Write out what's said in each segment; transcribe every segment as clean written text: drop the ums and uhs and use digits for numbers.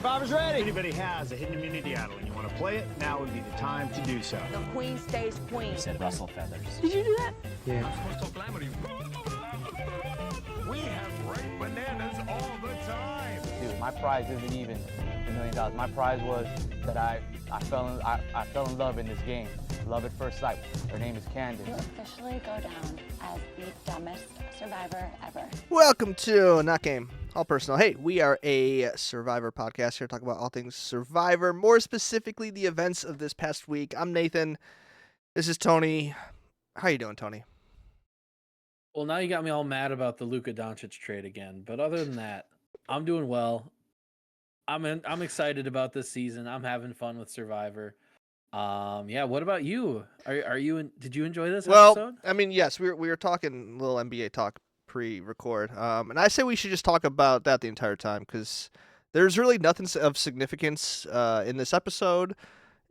Survivor's ready. If anybody has a hidden immunity idol and you want to play it, now would be the time to do so. The queen stays queen. You said rustle feathers. Did you do that? Yeah. I'm supposed to calamity. We have ripe bananas all the time. Dude, my prize isn't even $1 million. My prize was that I fell in love in this game. Love at first sight. Her name is Candace. You officially go down as the dumbest survivor ever. Welcome to Not Game, All Personal. Hey, we are a Survivor podcast here talking about all things Survivor, more specifically the events of this past week. I'm Nathan. This is Tony. How you doing, Tony? Well, now you got me all mad about the Luka Doncic trade again. But other than that, I'm doing well. I'm excited about this season. I'm having fun with Survivor. Yeah. What about you? Are you? Did you enjoy this episode? I mean, yes, we were talking a little NBA talk pre-record, and I say we should just talk about that the entire time because there's really nothing of significance in this episode.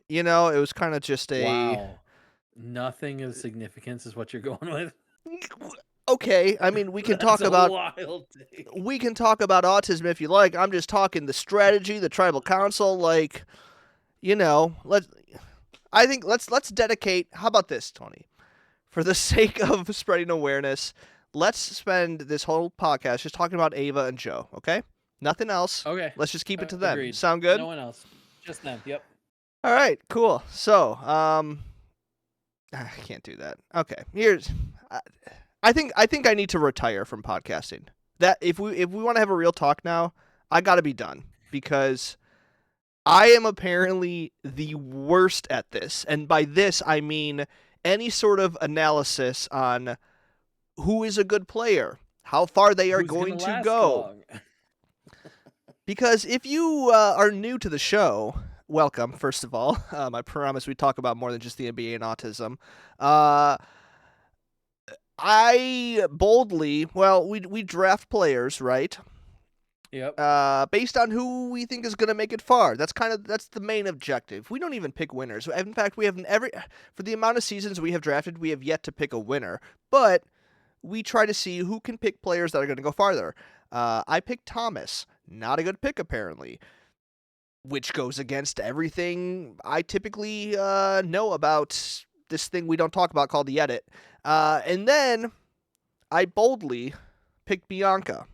You know, it was kind of just a wow. Nothing of significance is what you're going with. Okay, I mean, we can talk about we can talk about autism if you like. I'm just talking the strategy, the tribal council, like, you know, let's dedicate. How about this, Tony? For the sake of spreading awareness, let's spend this whole podcast just talking about Ava and Joe, okay? Nothing else. Okay. Let's just keep it to them. Agreed. Sound good? No one else. Just them. Yep. All right, cool. So, I can't do that. Okay, I think I need to retire from podcasting. That if we want to have a real talk now, I got to be done because I am apparently the worst at this. And by this I mean any sort of analysis on who is a good player, how far they are going to go. Because if you are new to the show, welcome, first of all. I promise we talk about more than just the NBA and autism. I boldly, we draft players, right? Yep. Based on who we think is going to make it far. That's the main objective. We don't even pick winners. In fact, we haven't for the amount of seasons we have drafted, we have yet to pick a winner. But we try to see who can pick players that are going to go farther. I picked Thomas. Not a good pick, apparently. Which goes against everything I typically know about this thing we don't talk about called the edit. And then I boldly picked Bianca,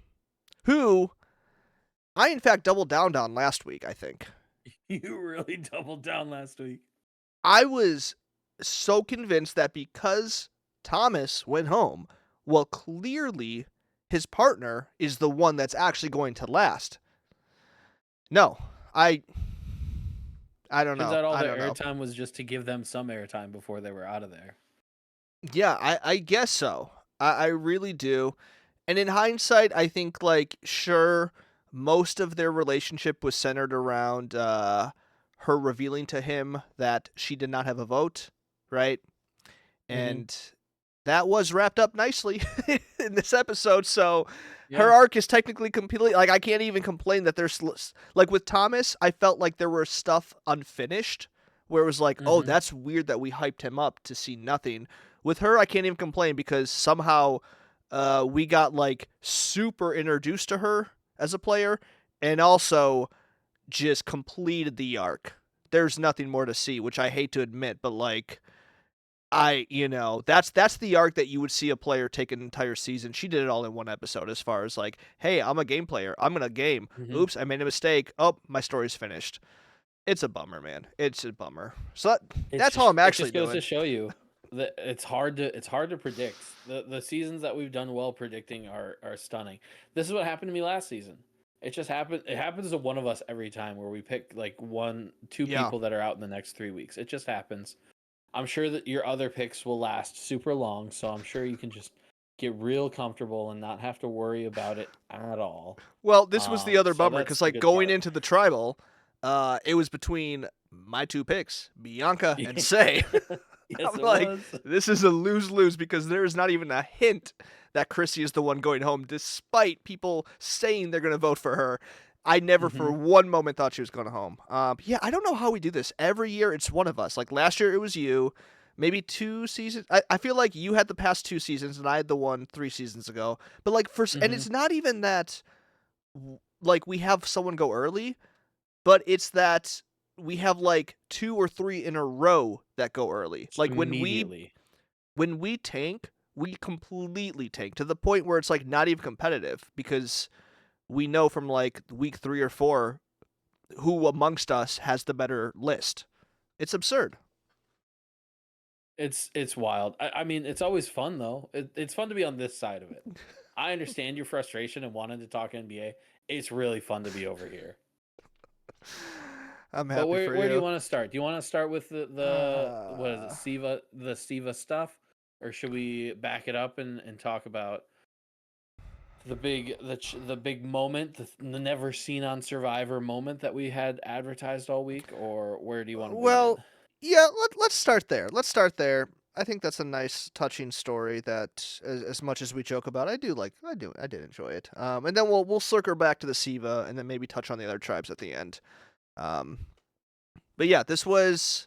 who I, in fact, doubled down on last week, I think. You really doubled down last week. I was so convinced that because Thomas went home, well, clearly his partner is the one that's actually going to last. No, I don't know. Turns out all the airtime was just to give them some airtime before they were out of there. Yeah, I guess so. I really do. And in hindsight, I think, like, sure, most of their relationship was centered around her revealing to him that she did not have a vote, right? Mm-hmm. And that was wrapped up nicely in this episode, so her arc is technically completely, like, I can't even complain that there's, like, with Thomas, I felt like there was stuff unfinished, where it was like, oh, that's weird that we hyped him up to see nothing. With her, I can't even complain because somehow we got, like, super introduced to her as a player and also just completed the arc. There's nothing more to see, which I hate to admit, but, like, that's the arc that you would see a player take an entire season. She did it all in one episode as far as, like, hey, I'm a game player. I'm going to game. Oops, I made a mistake. Oh, my story's finished. It's a bummer, man. It's a bummer. So that's how I'm actually doing. It just goes to show you that it's hard to predict. The seasons that we've done well predicting are stunning. This is what happened to me last season. It just happened. It happens to one of us every time where we pick like two people that are out in the next 3 weeks. It just happens. I'm sure that your other picks will last super long, so I'm sure you can just get real comfortable and not have to worry about it at all. Well, this was the other bummer because, like, going into the tribal, it was between my two picks, Bianca and Say. Yes, I'm like, this is a lose-lose because there is not even a hint that Chrissy is the one going home, despite people saying they're going to vote for her. I never for one moment thought she was going home. Yeah, I don't know how we do this. Every year it's one of us. Like last year it was you. Maybe 2 seasons. I feel like you had the past 2 seasons and I had the one 3 seasons ago. But like and it's not even that like we have someone go early. but it's that we have like 2 or 3 in a row that go early. Like Immediately. when we tank, we completely tank to the point where it's like not even competitive because we know from like week 3 or 4 who amongst us has the better list. It's absurd. It's wild. I mean, it's always fun though. It's fun to be on this side of it. I understand your frustration and wanting to talk NBA. It's really fun to be over here. I'm But happy for where do you you. want to start? Do you want to start with the what is it, Uh, Siva stuff, or should we back it up and talk about the big moment, the never seen on Survivor moment that we had advertised all week, or where do you want to begin? well, yeah, let's start there. Let's start there. I think that's a nice, touching story that, as much as we joke about, I did enjoy it. And then we'll circle back to the Siva, and then maybe touch on the other tribes at the end. Um, but yeah, this was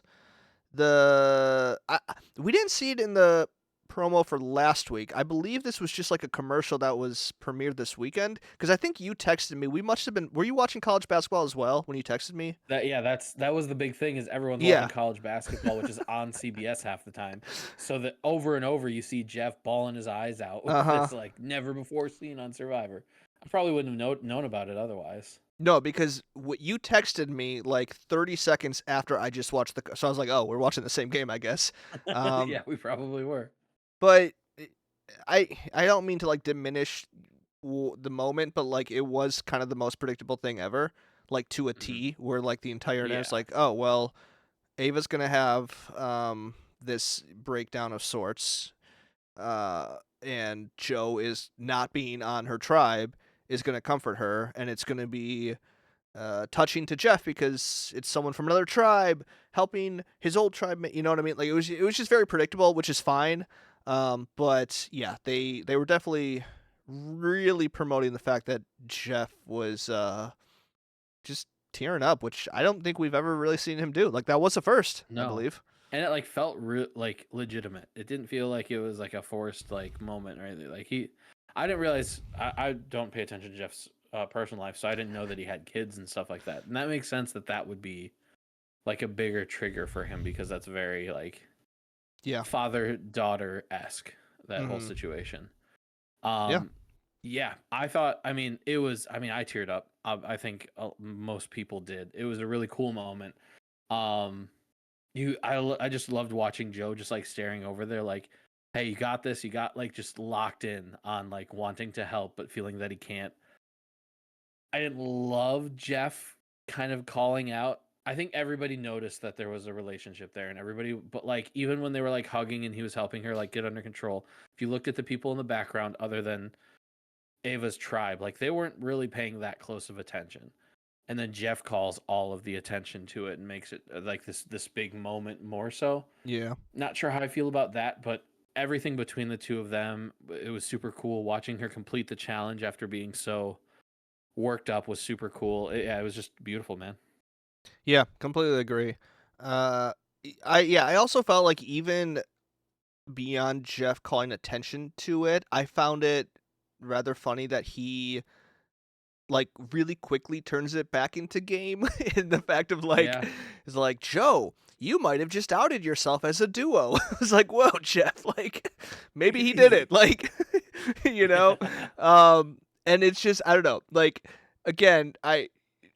we didn't see it in the promo for last week. I believe this was just like a commercial that was premiered this weekend because I think you texted me. We must have been. Were you watching college basketball as well when you texted me? That was the big thing is everyone's Yeah. watching college basketball, which is on CBS half the time. So that over and over you see Jeff bawling his eyes out. Uh-huh. It's like never before seen on Survivor. I probably wouldn't have known about it otherwise. No, because you texted me like 30 seconds after I just watched so I was like, oh, we're watching the same game, I guess. Yeah, we probably were. But I don't mean to like diminish the moment, but like it was kind of the most predictable thing ever, like to a T, where like the entire internet's Yeah. like, oh well, Ava's gonna have this breakdown of sorts, and Joe is not being on her tribe is gonna comfort her, and it's gonna be touching to Jeff because it's someone from another tribe helping his old tribe. You know what I mean? Like it was just very predictable, which is fine. But yeah, they were definitely really promoting the fact that Jeff was just tearing up, which I don't think we've ever really seen him do. Like that was the first, I No. believe. And it like felt like legitimate. It didn't feel like it was like a forced like moment or anything. Like I didn't realize I don't pay attention to Jeff's personal life, so I didn't know that he had kids and stuff like that. And that makes sense that would be like a bigger trigger for him because that's very like Yeah. father daughter esque, that whole Mhm. situation. Yeah. Yeah, I thought. I mean, it was. I mean, I teared up. I think most people did. It was a really cool moment. Um, I just loved watching Joe just like staring over there, like, hey, you got this. You got like just locked in on like wanting to help, but feeling that he can't. I didn't love Jeff kind of calling out. I think everybody noticed that there was a relationship there, and everybody, but like even when they were like hugging and he was helping her like get under control. If you looked at the people in the background, other than Ava's tribe, like they weren't really paying that close of attention. And then Jeff calls all of the attention to it and makes it like this big moment more so. Yeah. Not sure how I feel about that, but everything between the two of them, it was super cool. Watching her complete the challenge after being so worked up was super cool. Yeah, it was just beautiful, man. Yeah, completely agree. I also felt like even beyond Jeff calling attention to it, I found it rather funny that he like really quickly turns it back into game in the fact of like Yeah. is like Joe, you might have just outed yourself as a duo. It's like, whoa, Jeff, like maybe he did it. Like you know? And it's just I don't know. Like again, I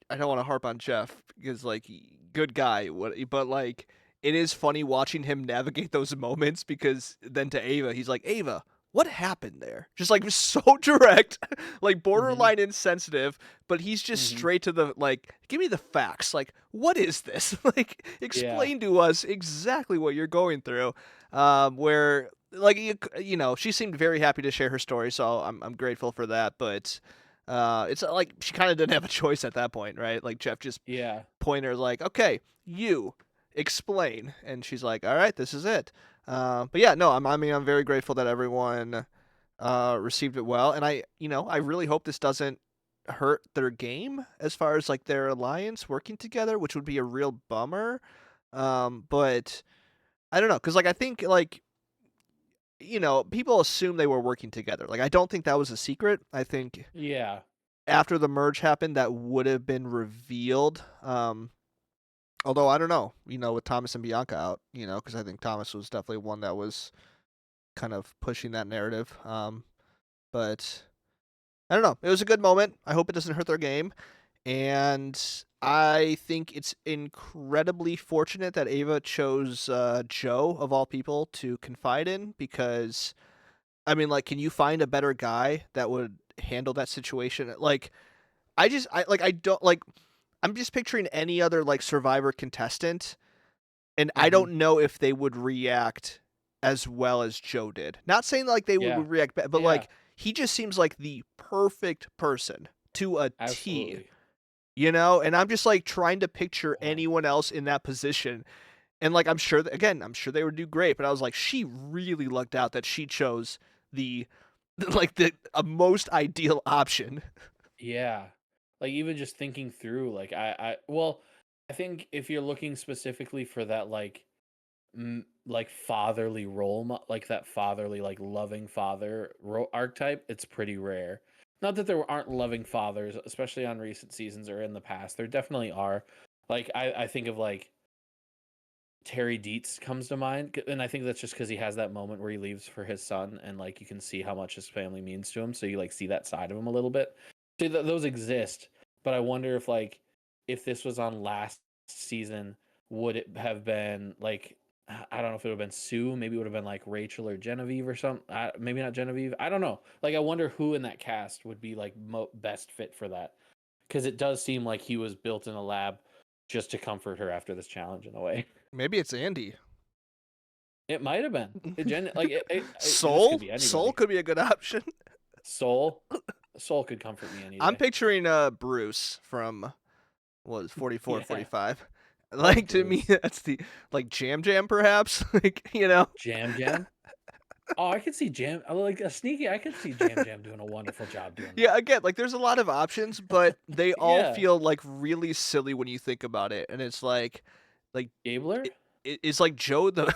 don't want to harp on Jeff because like good guy, but like it is funny watching him navigate those moments because then to Ava, he's like, Ava, what happened there? Just like so direct, like borderline insensitive, but he's just Mhm. straight to the like, give me the facts. Like, what is this? Like, Yeah. explain to us exactly what you're going through. Where like you know, she seemed very happy to share her story, so I'm grateful for that. But it's like she kind of didn't have a choice at that point, right? Like Jeff just Yeah. pointed her like, okay, you explain, and she's like, all right, this is it. But yeah, no, I mean, I'm very grateful that everyone received it well, and I really hope this doesn't hurt their game as far as like their alliance working together, which would be a real bummer. But I don't know, because like I think like people assume they were working together. Like I don't think that was a secret. I think Yeah. after the merge happened that would have been revealed. Although I don't know, with Thomas and Bianca out, because I think Thomas was definitely one that was kind of pushing that narrative. But I don't know. It was a good moment. I hope it doesn't hurt their game. And I think it's incredibly fortunate that Ava chose Joe, of all people, to confide in, because, I mean, like, can you find a better guy that would handle that situation? Like, I don't, like, I'm just picturing any other, like, Survivor contestant, and I Mhm. don't know if they would react as well as Joe did. Not saying, like, they Yeah. would react, but, Yeah. like, he just seems like the perfect person to a T. Absolutely. And I'm just, like, trying to picture Yeah. anyone else in that position. And, like, I'm sure they would do great, but I was like, she really lucked out that she chose the like the most ideal option. Yeah. Like even just thinking through, like well, I think if you're looking specifically for that like fatherly like that fatherly, like loving father archetype, it's pretty rare. Not that there aren't loving fathers, especially on recent seasons or in the past. There definitely are. Like I think of like Terry Dietz comes to mind, and I think that's just because he has that moment where he leaves for his son, and like you can see how much his family means to him, so you like see that side of him a little bit. See, those exist, but I wonder if like if this was on last season, would it have been like I don't know if it would have been Sue, maybe it would have been like Rachel or Genevieve or something. Maybe not Genevieve. I don't know. Like I wonder who in that cast would be like best fit for that, because it does seem like he was built in a lab just to comfort her after this challenge in a way. Maybe it's Andy. It might have been. This could Soul? be Soul anybody. could be a good option. Soul. Soul could comfort me any I'm day. picturing Bruce from, what was 44, Yeah. 45. Oh, Like, to me, Bruce. that's the, like, Jam Jam, perhaps? Like, Jam Jam. Oh, I could see Jam. Like a sneaky. I could see Jam Jam doing a wonderful job doing Yeah, that. again, like, there's a lot of options, but they all Yeah. feel, like, really silly when you think about it. And it's like, Gabler. is, like, Joe the...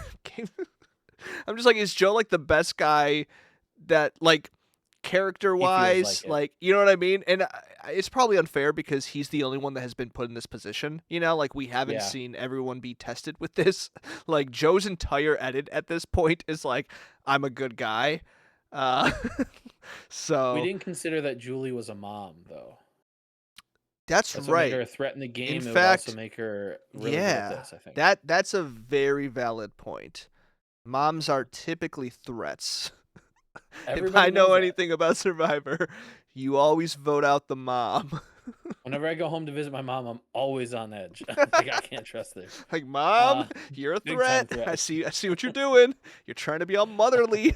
I'm just like, is Joe, like, the best guy that, like, He feels character-wise, like it. like, you know what I mean? And it's probably unfair because he's the only one that has been put in this position. Like, we haven't Yeah. seen everyone be tested with this. Like, Joe's entire edit at this point is like, I'm a good guy. We So didn't consider that Julie was a mom, though. that's That's what made her right. a threat in the game. In It would also fact, make her really good at yeah, this, I think. that's a very valid point. Moms are typically threats. If I Everybody knows know that. anything about Survivor, you always vote out the mom. Whenever I go home to visit my mom, I'm always on edge. Like I can't trust this. Like, Mom, you're a Big time threat. I threat. see what you're doing. You're trying to be all motherly.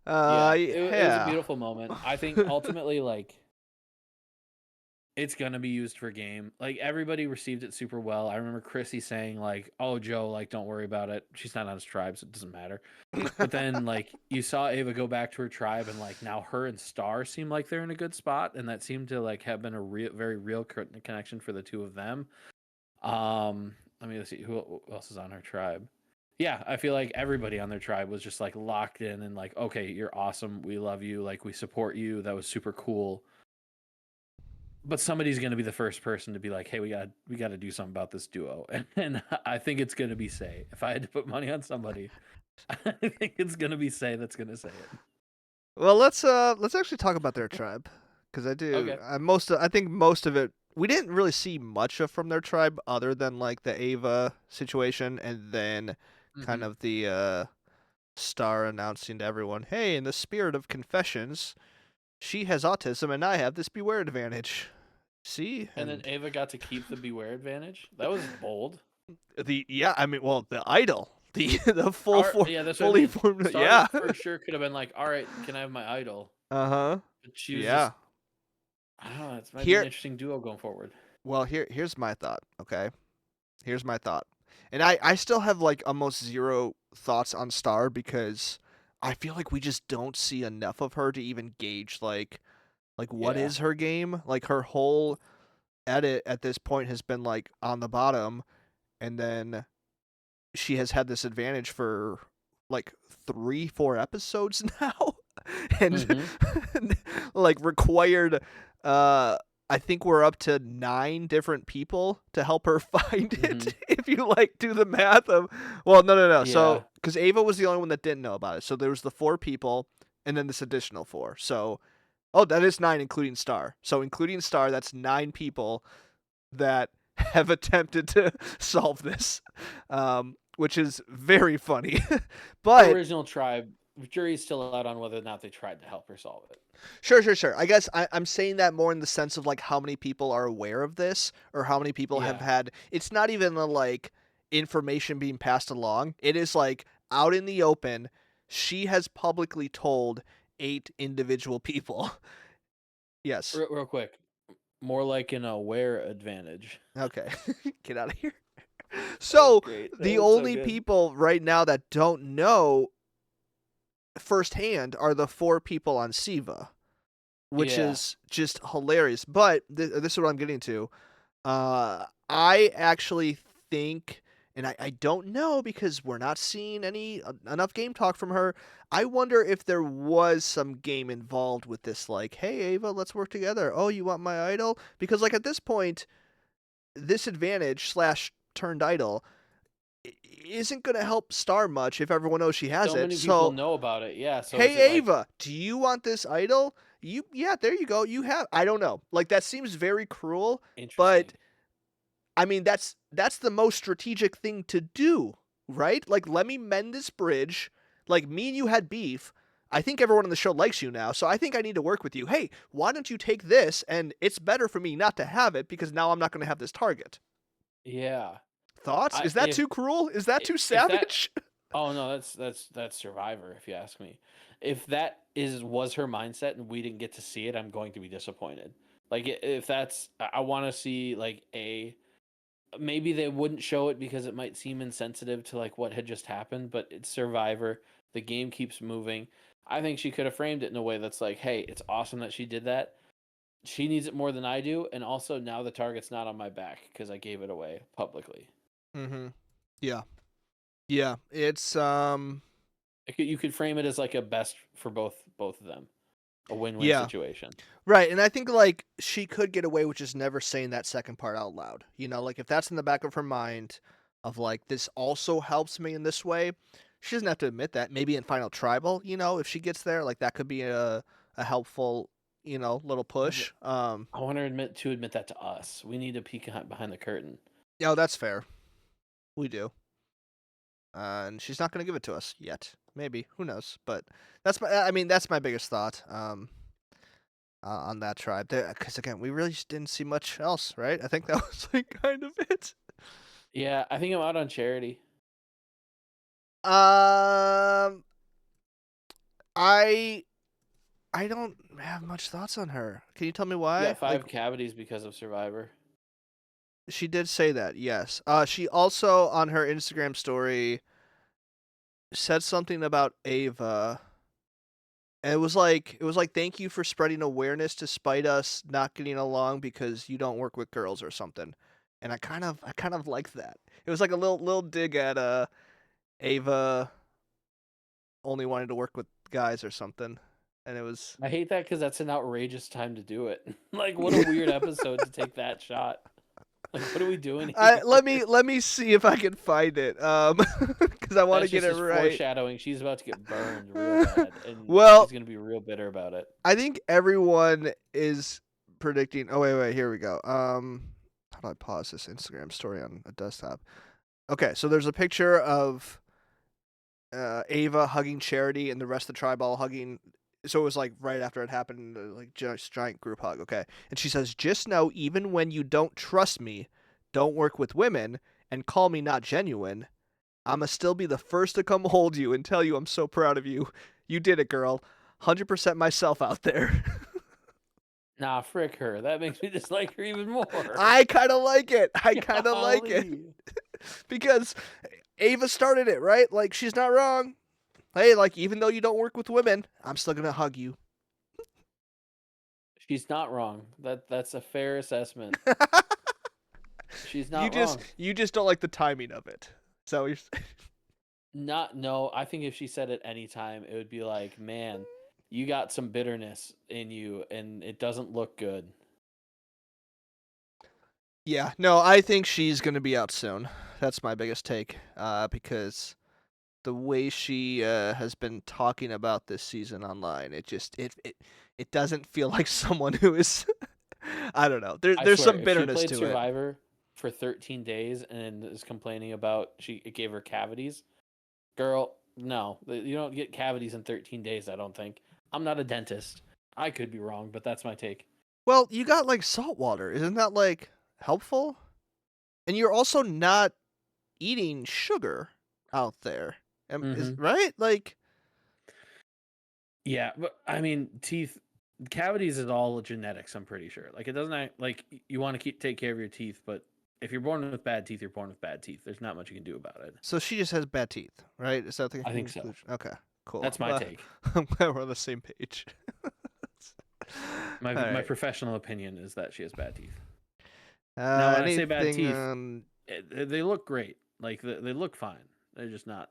Yeah, it was a Yeah. beautiful moment. I think ultimately, like, it's gonna be used for game. Like everybody received it super well. I remember Chrissy saying, like, "Oh, Joe, like, don't worry about it. She's not on his tribe, so it doesn't matter." But then, like, you saw Ava go back to her tribe, and like now her and Star seem like they're in a good spot, and that seemed to like have been a very real connection for the two of them. Let me see who else is on her tribe. Yeah, I feel like everybody on their tribe was just like locked in and like, okay, you're awesome. We love you. Like, we support you. That was super cool. But somebody's going to be the first person to be like, hey, we got to do something about this duo. And I think it's going to be Say. If I had to put money on somebody, I think it's going to be Say that's going to say it. Well, let's actually talk about their tribe, because I do. Okay. I think most of it we didn't really see much of from their tribe, other than like the Ava situation, and then kind Mm-hmm. of the Star announcing to everyone, "Hey, in the spirit of confessions, she has autism and I have this beware advantage." See? And then Ava got to keep the beware advantage. That was bold. the idol. The full form, Yeah, that's what I fully mean. formed, Star yeah. for sure could have been like, all right, can I have my idol? Uh-huh. But she was Yeah. just, I don't know. It might be an Here interesting duo going forward. Well, here's my thought, okay? Here's my thought. And I still have like almost zero thoughts on Star, because I feel like we just don't see enough of her to even gauge like what Yeah. is her game? Like, her whole edit at this point has been like on the bottom, and then she has had this advantage for like 3-4 episodes now. and Mm-hmm. like required I think we're up to 9 different people to help her find Mm-hmm. it. If you like do the math of, well, no. So Yeah. because Ava was the only one that didn't know about it, so there was the 4 people, and then this additional 4. So, oh, that is 9 including Star. So including Star, that's 9 people that have attempted to solve this, which is very funny. But Original tribe. Jury's still out on whether or not they tried to help her solve it. sure. I guess I'm saying that more in the sense of like how many people are aware of this or how many people have Yeah. had. It's not even a, like information being passed along. It is like out in the open. She has publicly told 8 individual people. Yes. Real quick. More like an aware advantage. Okay. Get out of here. That was So great. That the was so only good. people right now that don't know firsthand are the 4 people on Siva, which Yeah. is just hilarious. But this is what I'm getting to. I actually think, and I don't know because we're not seeing enough game talk from her. I wonder if there was some game involved with this, like, hey Ava, let's work together. Oh, you want my idol? Because like at this point, this advantage slash turned idol isn't going to help Star much if everyone knows she has So it. many people So, know about it. Yeah. So is it hey like Ava, do you want this idol? Yeah, there you go. You have. I don't know. Like that seems very cruel, interesting? but I mean that's the most strategic thing to do, right? Like let me mend this bridge. Like me and you had beef. I think everyone on the show likes you now, so I think I need to work with you. Hey, why don't you take this and it's better for me not to have it because now I'm not going to have this target. Yeah. Thoughts? I Is that too cruel? Is that too if that savage? Oh no, that's Survivor if you ask me. If that was her mindset and we didn't get to see it, I'm going to be disappointed. Like if that's I want to see like a maybe they wouldn't show it because it might seem insensitive to like what had just happened, but it's Survivor. The game keeps moving. I think she could have framed it in a way that's like, "Hey, it's awesome that she did that. She needs it more than I do, and also now the target's not on my back because I gave it away publicly." Mm-hmm. Yeah. Yeah. It's You could frame it as like a best for both of them, a win-win yeah. situation. Right. And I think like she could get away with just never saying that second part out loud. You know, like if that's in the back of her mind of like this also helps me in this way, she doesn't have to admit that. Maybe in Final Tribal, you know, if she gets there, like that could be a helpful, you know, little push. I want her admit that to us. We need to peek behind the curtain. Yeah, that's fair. We do. And she's not going to give it to us yet. Maybe, who knows? But that's my biggest thought. On that tribe. Because again, we really just didn't see much else, right? I think that was like kind of it. Yeah, I think I'm out on Charity. Um, I don't have much thoughts on her. Can you tell me You why? got 5 cavities because of Survivor. She did say that, yes. She also on her Instagram story said something about Ava. And it was like thank you for spreading awareness despite us not getting along because you don't work with girls or something. And I kind of liked that. It was like a little dig at Ava only wanting to work with guys or something. And it was I hate that because that's an outrageous time to do it. Like, what a weird episode to take that shot. Like, what are we doing here? let me see if I can find it. Because I want to That's get just it as right. foreshadowing. She's about to get burned real bad, and Well, she's gonna be real bitter about it. I think everyone is predicting. Oh wait, here we go. How do I pause this Instagram story on a desktop? Okay, so there's a picture of Ava hugging Charity and the rest of the tribe all hugging. So it was like right after it happened, like just giant group hug. Okay, and she says, "Just know, even when you don't trust me, don't work with women, and call me not genuine, I'ma still be the first to come hold you and tell you I'm so proud of you. You did it, girl. 100% myself out there." Nah, frick her. That makes me dislike her even more. I kind of like it. I kind of like it Golly. because Ava started it, right? Like she's not wrong. Hey, like even though you don't work with women, I'm still gonna hug you. She's not wrong. That's a fair assessment. She's not wrong. You just don't like the timing of it. So you're No, I think if she said it any time, it would be like, man, you got some bitterness in you, and it doesn't look good. Yeah, no, I think she's gonna be out soon. That's my biggest take. Because the way she has been talking about this season online, it doesn't feel like someone who is. I don't know. I There's swear, some if she bitterness played to it. Survivor for 13 days and is complaining about it gave her cavities, girl, no, you don't get cavities in 13 days. I don't think. I'm not a dentist. I could be wrong, but that's my take. Well, you got like salt water. Isn't that like helpful? And you're also not eating sugar out there. Is Hmm. right? Like Yeah, but I mean, teeth cavities is all genetics. I'm pretty sure. Like it doesn't like you want to take care of your teeth, but if you're born with bad teeth, you're born with bad teeth. There's not much you can do about it. so she just has bad teeth, right? Is that the I think so. conclusion? Okay, cool. That's my take. I'm glad we're on the same page. My All my right. professional opinion is that she has bad teeth. Now, when I say bad Anything teeth, on they look great. Like they look fine. They're just not.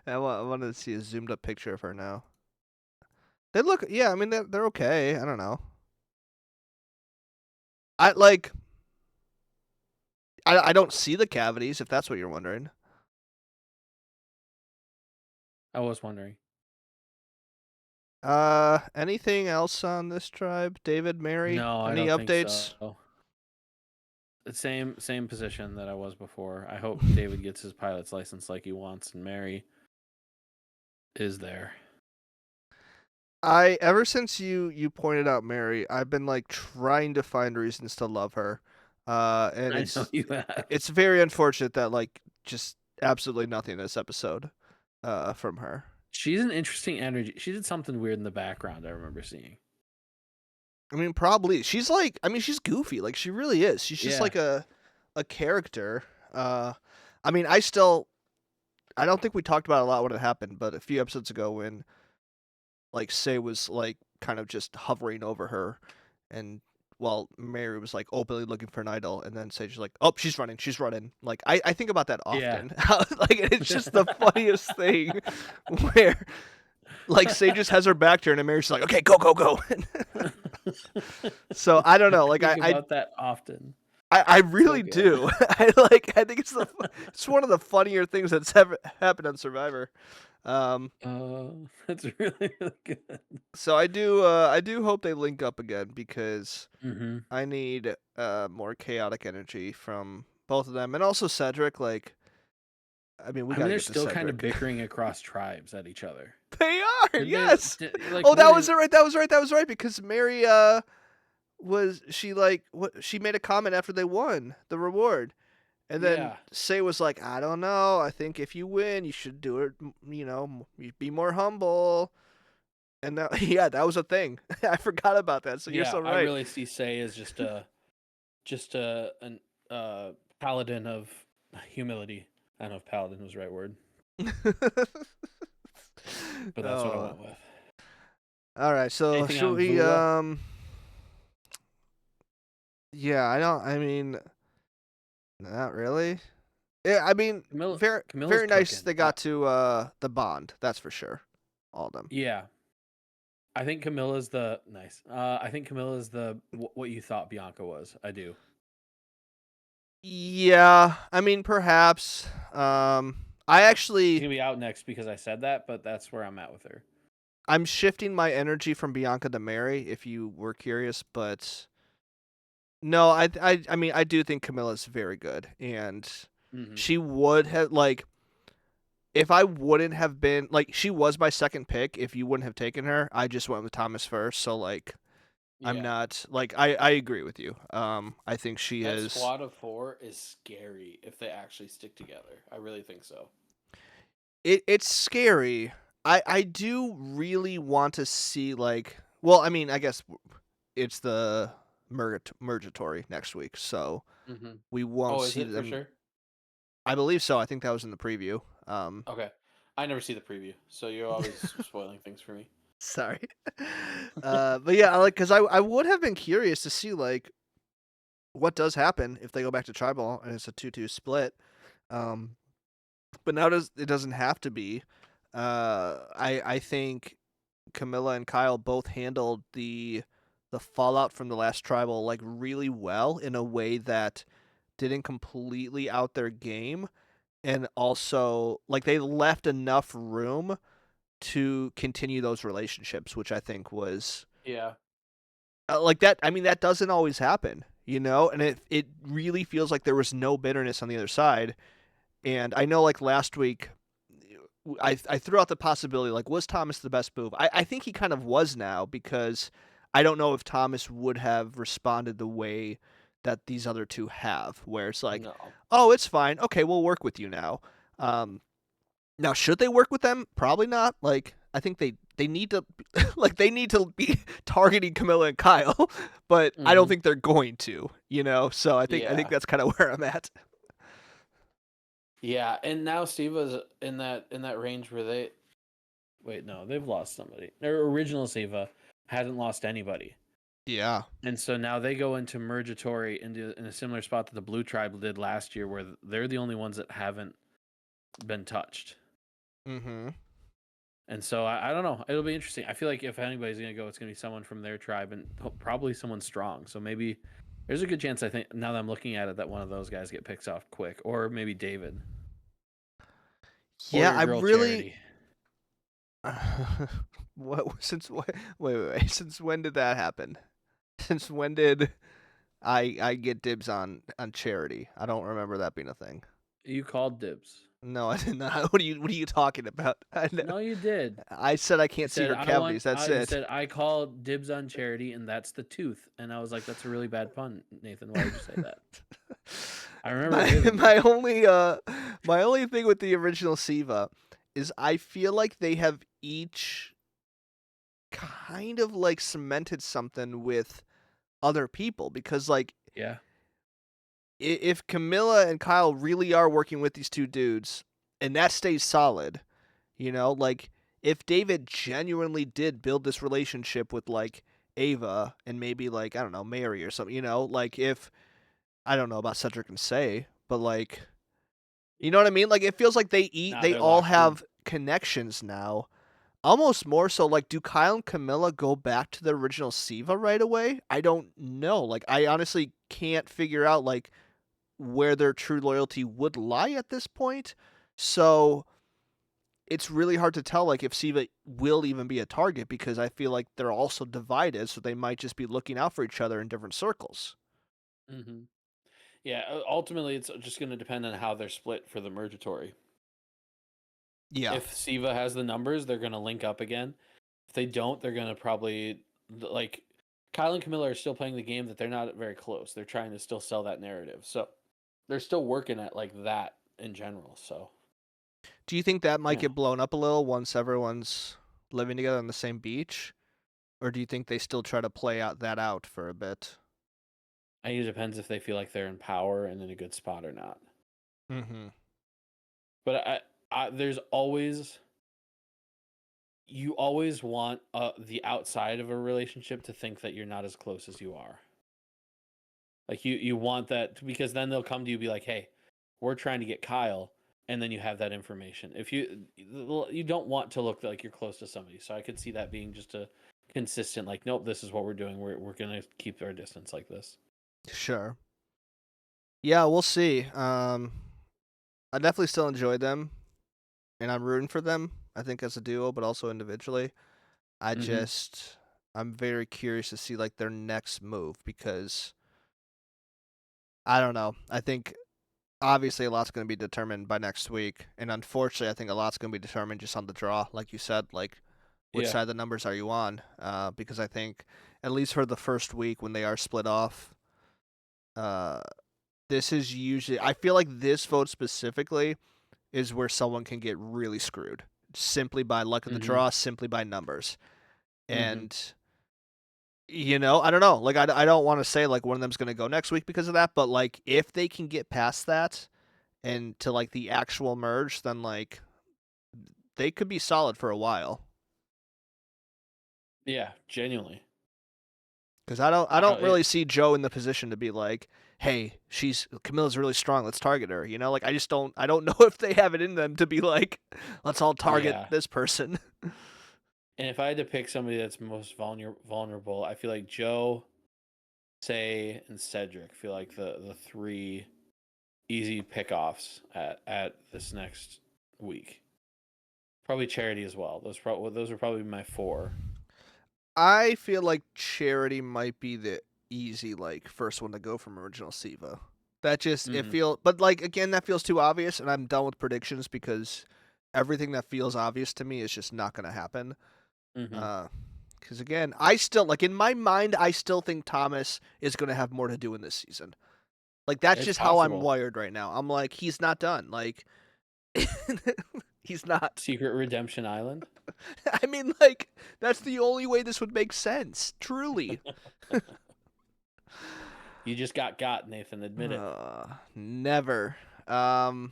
I wanted to see a zoomed up picture of her now. They look, yeah. I mean, they're okay. I don't know. I like. I don't see the cavities, if that's what you're wondering. I was wondering. Anything else on this tribe, David, Mary? No, I Any don't think updates? so. The same position that I was before. I hope David gets his pilot's license like he wants, and Mary is there. Ever since you pointed out Mary, I've been like trying to find reasons to love her. And I know you have. it's very unfortunate that like just absolutely nothing in this episode from her. She's an interesting energy. She did something weird in the background. I remember seeing. I mean, probably she's like, I mean, she's goofy, like she really is. She's just Yeah. like a character. I mean, I don't think we talked about it a lot when it happened, but a few episodes ago when like Say was like kind of just hovering over her, and while Mary was like openly looking for an idol, and then Sage's like, "Oh, she's running." Like I think about that Yeah. often. Like it's just the funniest thing, where like Sage just has her back turned, and Mary's like, "Okay, go, go, go." So I don't know. Like think about that often. I really good. do. I think it's one of the funnier things that's ever happened on Survivor. That's really really good. So I do hope they link up again because Mm-hmm. I need more chaotic energy from both of them, and also Cedric. Like, I mean, we I gotta mean, they're get to still kind of Cedric. bickering across tribes at each other. They are, Didn't they- yes. like, Oh, that what was is- right. That was right. Because Mary was she like what she made a comment after they won the reward, and then Yeah. Say was like, I don't know. I think if you win, you should do it. You know, be more humble. And that, yeah, that was a thing. I forgot about that. So you're so right. I really see Say as just an paladin of humility. I don't know if paladin was the right word, but that's what I went with. All right, so Anything should on we Vula? yeah, I mean not really. Yeah, I mean Camilla's very nice cooking. they got to the bond, that's for sure. All of them. Yeah, I think Camilla's the nice. I think Camilla's the what you thought Bianca was. I do. Yeah, I mean perhaps I She's actually gonna be out next because I said that, but that's where I'm at with her. I'm shifting my energy from Bianca to Mary if you were curious, but no, I mean I do think Camilla's very good, and Mm-hmm. she would have like if I wouldn't have been like she was my second pick if you wouldn't have taken her. I just went with Thomas first, so like I'm not like I agree with you. I think she That is squad of 4 is scary if they actually stick together. I really think so. it's scary. I do really want to see like well, I mean, I guess it's the Murgatory next week, so Mm-hmm. we won't Oh, is see it them. for sure? I believe so. I think that was in the preview. Okay, I never see the preview, so you're always spoiling things for me. Sorry. But yeah, like, cause I would have been curious to see like what does happen if they go back to tribal and it's a 2-2 split. But now it doesn't have to be. I think Camilla and Kyle both handled the fallout from the last tribal like really well in a way that didn't completely out their game, and also like they left enough room to continue those relationships, which I think was Yeah. like that. I mean, that doesn't always happen, and it really feels like there was no bitterness on the other side. And I know like last week I threw out the possibility, like, was Thomas the best move? I think he kind of was now, because I don't know if Thomas would have responded the way that these other two have, where it's like, No. oh, it's fine. Okay, we'll work with you now. Now, should they work with them? Probably not. Like, I think they need to like they need to be targeting Camilla and Kyle, but I don't Mhm. think they're going to, So I think Yeah. that's kind of where I'm at. Yeah, and now Siva's in that range where they wait, no, they've lost somebody. Their original Siva hasn't lost anybody. Yeah. And so now they go into Murgatory in a similar spot that the Blue Tribe did last year, where they're the only ones that haven't been touched. Mm-hmm. And so I don't know. It'll be interesting. I feel like if anybody's gonna go, it's gonna be someone from their tribe, and probably someone strong. So maybe there's a good chance. I think now that I'm looking at it, that one of those guys get picked off quick, or maybe David, or Yeah, your I girl really. Charity. What since wait, wait. Since when did that happen? Since when did I get dibs on charity? I don't remember that being a thing. You called dibs. No, I did not. What are you talking about? No, you did. I said I You can't see said her I want. cavities. That's You it. said I call dibs on Charity, and that's the tooth. And I was like, that's a really bad pun, Nathan. Why did you say that? I remember my vividly. my only thing with the original Siva is I feel like they have each kind of like cemented something with other people, because like Yeah. if Camilla and Kyle really are working with these two dudes and that stays solid, like if David genuinely did build this relationship with like Ava and maybe like, I don't know, Mary or something, like if I don't know about Cedric and Say, but like, you know what I mean? Like it feels like Nah, they they're all locked in. have connections now. Almost more so, like, do Kyle and Camilla go back to the original Siva right away? I don't know. Like, I honestly can't figure out like where their true loyalty would lie at this point. So it's really hard to tell like if Siva will even be a target, because I feel like they're also divided, so they might just be looking out for each other in different circles. Hmm. Yeah. Ultimately, it's just going to depend on how they're split for the Murgatory. Yeah. If Siva has the numbers, they're going to link up again. If they don't, they're going to probably like Kyle and Camilla are still playing the game that they're not very close. They're trying to still sell that narrative. So they're still working at like that in general. So Do you think that might yeah, get blown up a little once everyone's living together on the same beach? Or do you think they still try to play out that out for a bit? I think it depends if they feel like they're in power and in a good spot or not. Mm-hmm. But there's always you always want the outside of a relationship to think that you're not as close as you are. Like you want that because then they'll come to you and be like, "Hey, we're trying to get Kyle," and then you have that information. If you don't want to look like you're close to somebody, so I could see that being just a consistent like, "Nope, this is what we're doing. We're gonna keep our distance like this." Sure. Yeah, we'll see. I definitely still enjoyed them, and I'm rooting for them. I think as a duo, but also individually. I Mm-hmm. just I'm very curious to see like their next move, because I don't know. I think obviously a lot's going to be determined by next week, and unfortunately, I think a lot's going to be determined just on the draw, like you said, like which Yeah. side of the numbers are you on? Because I think at least for the first week when they are split off, uh, this is usually I feel like this vote specifically is where someone can get really screwed simply by luck of the Mm-hmm. draw, simply by numbers. Mm-hmm. And I don't know. Like I don't want to say like one of them's going to go next week because of that, but like if they can get past that and to like the actual merge, then like they could be solid for a while. Yeah. Genuinely. Because I I don't don't. really see Joe in the position to be like, hey, Camilla's really strong. Let's target her. You know, like I don't know if they have it in them to be like, let's all target Yeah. this person. And if I had to pick somebody that's most vulnerable, I feel like Joe, Say, and Cedric feel like the three easy pickoffs at this next week. Probably Charity as well. Those are probably my four. I feel like Charity might be the easy like first one to go from original Siva. That just it Mhm. feel, but like again, that feels too obvious, and I'm done with predictions because everything that feels obvious to me is just not going to happen. Mhm. Because again, I still like in my mind, I still think Thomas is going to have more to do in this season. Like that's It's just how I'm possible. wired right now. I'm like he's not done. Like he's not. Secret Redemption Island. I mean, like that's the only way this would make sense. Truly. You just got, Nathan. Admit it. Never. But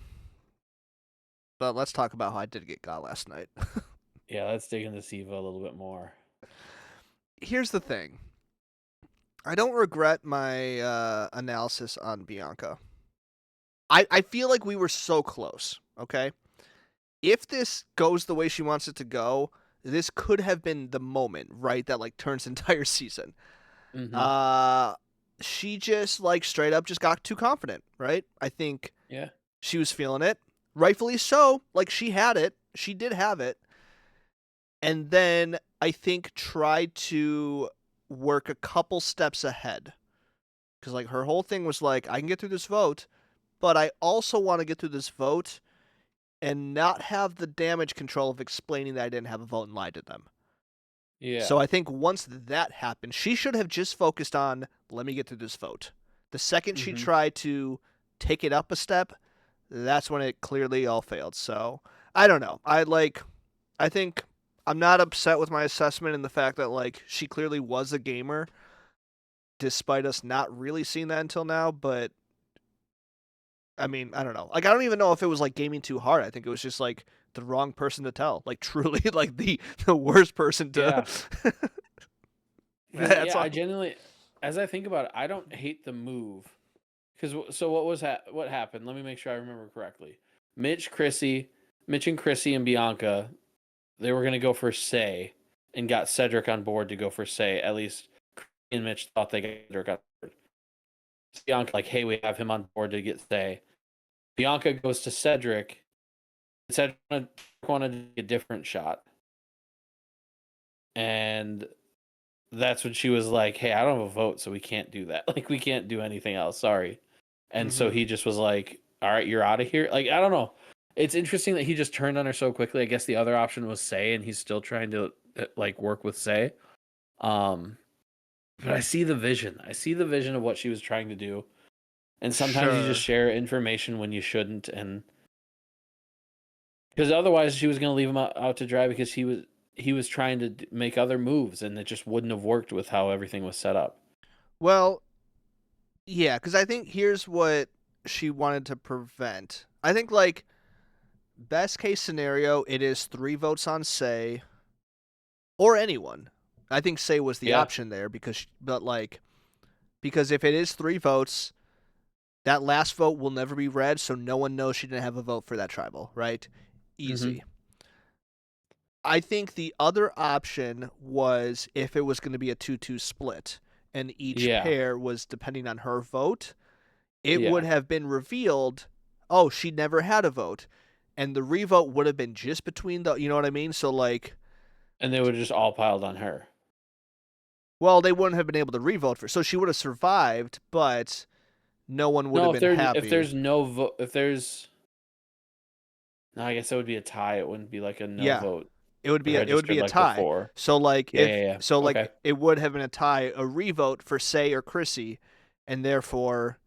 let's talk about how I did get got last night. Yeah, let's dig into Siva a little bit more. Here's the thing. I don't regret my analysis on Bianca. I feel like we were so close, okay? If this goes the way she wants it to go, this could have been the moment, right, that like turns the entire season. Mhm. She just like straight up just got too confident, right? I think Yeah. she was feeling it. Rightfully so. Like she had it. She did have it. And then I think tried to work a couple steps ahead. Because like her whole thing was like, I can get through this vote, but I also want to get through this vote and not have the damage control of explaining that I didn't have a vote and lied to them. Yeah. So I think once that happened, she should have just focused on, let me get through this vote. The second she Mhm. tried to take it up a step, that's when it clearly all failed. So I don't know. I think I'm not upset with my assessment in the fact that like she clearly was a gamer, despite us not really seeing that until now. But I mean, I don't know. Like I don't even know if it was like gaming too hard. I think it was just like the wrong person to tell. Like truly, like the worst person to. Yeah. Because That's yeah, all. I genuinely, as I think about it, I don't hate the move. Because so what happened? Let me make sure I remember correctly. Mitch and Chrissy and Bianca, they were gonna go for Say, and got Cedric on board to go for Say. At least Chrissy and Mitch thought they got Cedric on board. Bianca like, hey, we have him on board to get Say. Bianca goes to Cedric. Cedric wanted a different shot, and that's when she was like, "Hey, I don't have a vote, so we can't do that. Like, we can't do anything else. Sorry." And so Mm-hmm. he just was like, "All right, you're out of here." Like, I don't know. It's interesting that he just turned on her so quickly. I guess the other option was Say, and he's still trying to like work with Say. Um, but I see the vision. I see the vision of what she was trying to do. And sometimes you just Sure. share information when you shouldn't, and because otherwise she was going to leave him out to dry because he was trying to make other moves, and it just wouldn't have worked with how everything was set up. Well, yeah, because I think here's what she wanted to prevent. I think like best case scenario, it is 3 votes on Say or anyone. I think Say was the Yeah. option there because if it is 3 votes, that last vote will never be read, so no one knows she didn't have a vote for that tribal, right? Mm-hmm. Easy. I think the other option was if it was going to be a 2-2 split and each Yeah. pair was depending on her vote, it would Yeah. have been revealed, oh, she never had a vote. And the revote would have been just between you know what I mean? So, like, And they would have just all piled on her. well, they wouldn't have been able to revote for. So she would have survived, but no one would have No, been if happy. there's no vote, if there's no, I guess that would be a tie. It wouldn't be like a no Yeah. vote It would be a, it would registered be a like tie. before. So like Yeah, yeah, yeah. Okay. it would have been a tie, a revote for Say or Chrissy, and therefore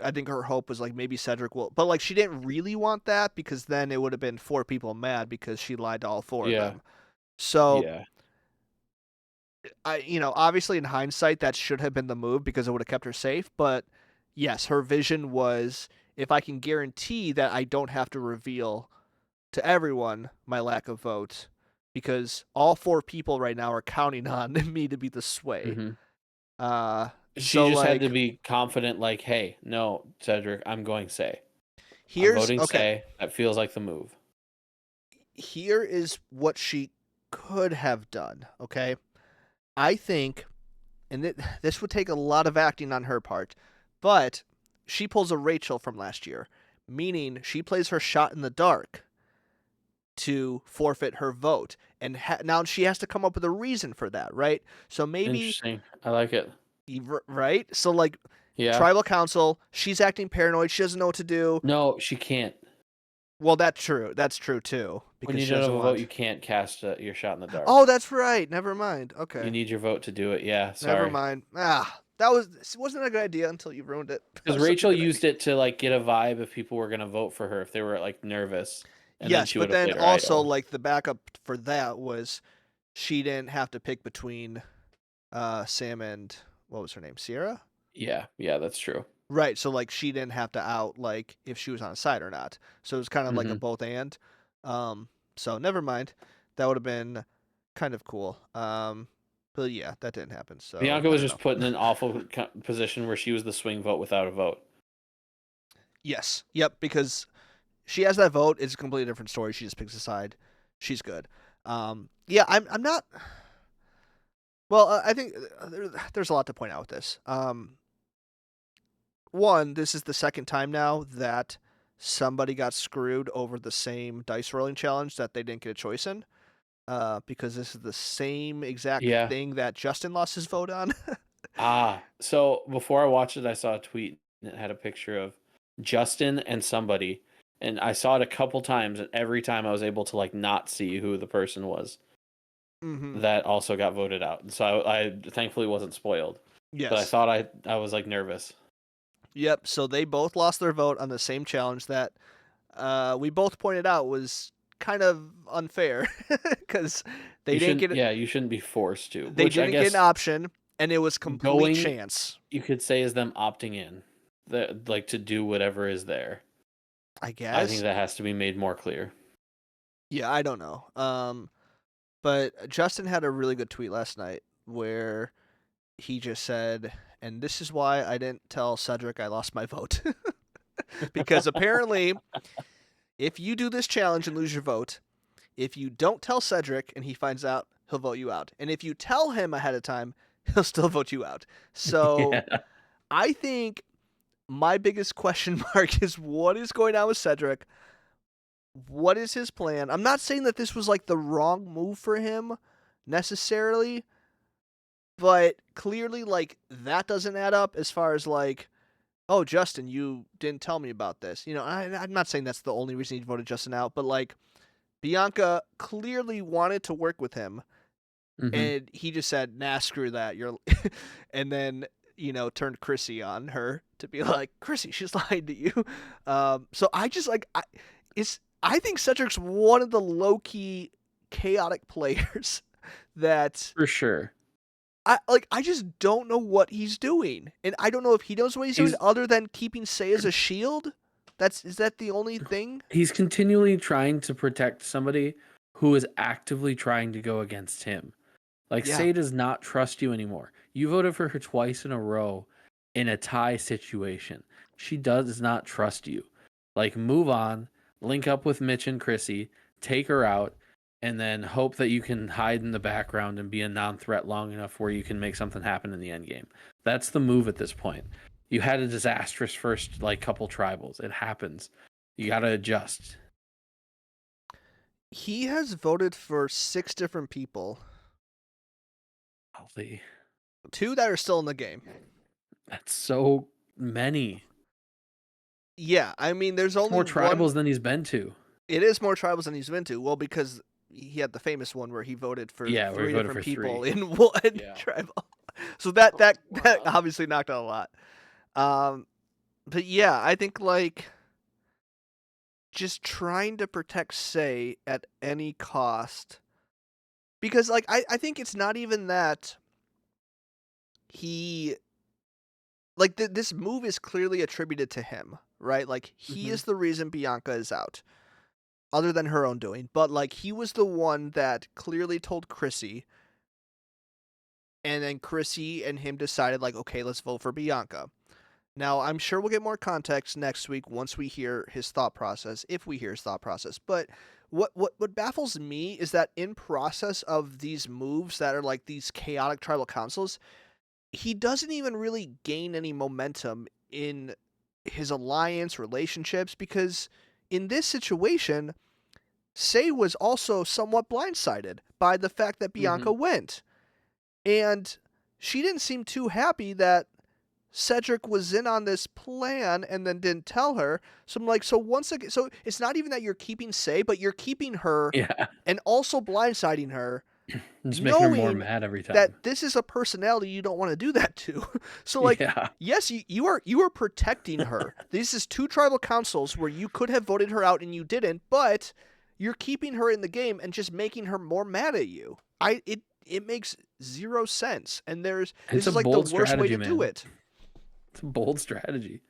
I think her hope was like maybe Cedric will, but like she didn't really want that because then it would have been 4 people mad because she lied to all 4 of Yeah. them. So Yeah. obviously in hindsight that should have been the move because it would have kept her safe, but yes, her vision was if I can guarantee that I don't have to reveal to everyone my lack of vote because all 4 people right now are counting on me to be the sway. Mhm. She So just had to like be confident, like, hey, no, Cedric, I'm going say. I'm here's voting okay. say. That feels like the move. Here is what she could have done. Okay, I think, and this would take a lot of acting on her part, but she pulls a Rachel from last year, meaning she plays her shot in the dark to forfeit her vote, and now she has to come up with a reason for that, right? So maybe Interesting. I like it. right. So like Yeah. tribal council, she's acting paranoid. She doesn't know what to do. No, she can't. Well, that's true. That's true too, When because you she don't have doesn't a vote, want. you can't cast your shot in the dark. Oh, that's right. Never mind. You Okay. need your vote to do it. Yeah, Never sorry. mind. Wasn't a good idea until you ruined it. That Because was such a Rachel good used idea. it to like get a vibe if people were gonna vote for her, if they were like nervous, and then Yes, she but would have then played her also idol. like the backup for that was she didn't have to pick between Sam and what was her name? Sierra? Yeah, that's true. Right, so like she didn't have to out like if she was on a side or not. So it was kind of like a Hmm. both and. So never mind. That would have been kind of cool. But yeah, that didn't happen. So Bianca I was don't just know. put in an awful position where she was the swing vote without a vote. Yes. Yep, because she has that vote, it's a completely different story. She just picks a side. She's good. Yeah, I'm not. Well, I think there's a lot to point out with this. One, this is the second time now that somebody got screwed over the same dice rolling challenge that they didn't get a choice in. Because this is the same exact Yeah. thing that Justin lost his vote on. So before I watched it, I saw a tweet and it had a picture of Justin and somebody, and I saw it a couple times, and every time I was able to like not see who the person was Mm-hmm. that also got voted out. And so I thankfully wasn't spoiled, but I Yes. thought I was like nervous. Yep. So they both lost their vote on the same challenge that we both pointed out was kind of unfair because they didn't get You shouldn't be forced to, they which I didn't get an guess option, and it was complete going chance. you could say is them opting in, like to do whatever is there. I I think guess. that has to be made more clear. Yeah, I don't know. But Justin had a really good tweet last night where he just said, and this is why I didn't tell Cedric I lost my vote. Because apparently, if you do this challenge and lose your vote, if you don't tell Cedric and he finds out, he'll vote you out. And if you tell him ahead of time, he'll still vote you out. So Yeah. I think my biggest question mark is what is going on with Cedric? What is his plan? I'm not saying that this was like the wrong move for him necessarily, but clearly like that doesn't add up as far as like, oh, Justin, you didn't tell me about this. I'm not saying that's the only reason he voted Justin out, but like Bianca clearly wanted to work with him, Hmm. and he just said, "Nah, screw that." You're, and then turned Chrissy on her to be like, "Chrissy, she's lying to you." So I just like I think Cedric's one of the low key chaotic players that For sure. I just don't know what he's doing, and I don't know if he knows what he's doing He's other than keeping Say as a shield. Is that the only thing? he's continually trying to protect somebody who is actively trying to go against him. Like Yeah. Say does not trust you anymore. You voted for her twice in a row in a tie situation. She does not trust you. Like move on, link up with Mitch and Chrissy, take her out, and then hope that you can hide in the background and be a non-threat long enough where you can make something happen in the end game. That's the move at this point. You had a disastrous first like couple tribals. It happens. You got to adjust. He has voted for 6 different people, Golly, 2 that are still in the game. that's so many. Yeah, I mean, there's It's only more one. tribals than he's been to. It is more tribals than he's been to. Well, because he had the famous one where he voted for Yeah, where he 3 voted different for people 3. in one Yeah. tribal. So that Wow. obviously knocked out a lot. But yeah, I think like just trying to protect Say at any cost, because like I think it's not even that he like this move is clearly attributed to him, right? Like he Mhm. is the reason Bianca is out. other than her own doing, but like he was the one that clearly told Chrissy, and then Chrissy and him decided like, okay, let's vote for Bianca. Now, I'm sure we'll get more context next week once we hear his thought process, if we hear his thought process. But what baffles me is that in process of these moves that are like these chaotic tribal councils, he doesn't even really gain any momentum in his alliance relationships, because in this situation, Say was also somewhat blindsided by the fact that Bianca went. And she didn't seem too happy that Cedric was in on this plan and then didn't tell her. So I'm like, so once again, so it's not even that you're keeping Say, but you're keeping her Yeah, and also blindsiding her, just making her more knowing mad every time. that this is a personality you don't want to do that to. So like, Yeah. yes, you are protecting her. This is 2 tribal councils where you could have voted her out and you didn't, but you're keeping her in the game and just making her more mad at you. It makes 0 sense. And this It's is a like the bold worst way to strategy, do man. it. It's a bold strategy.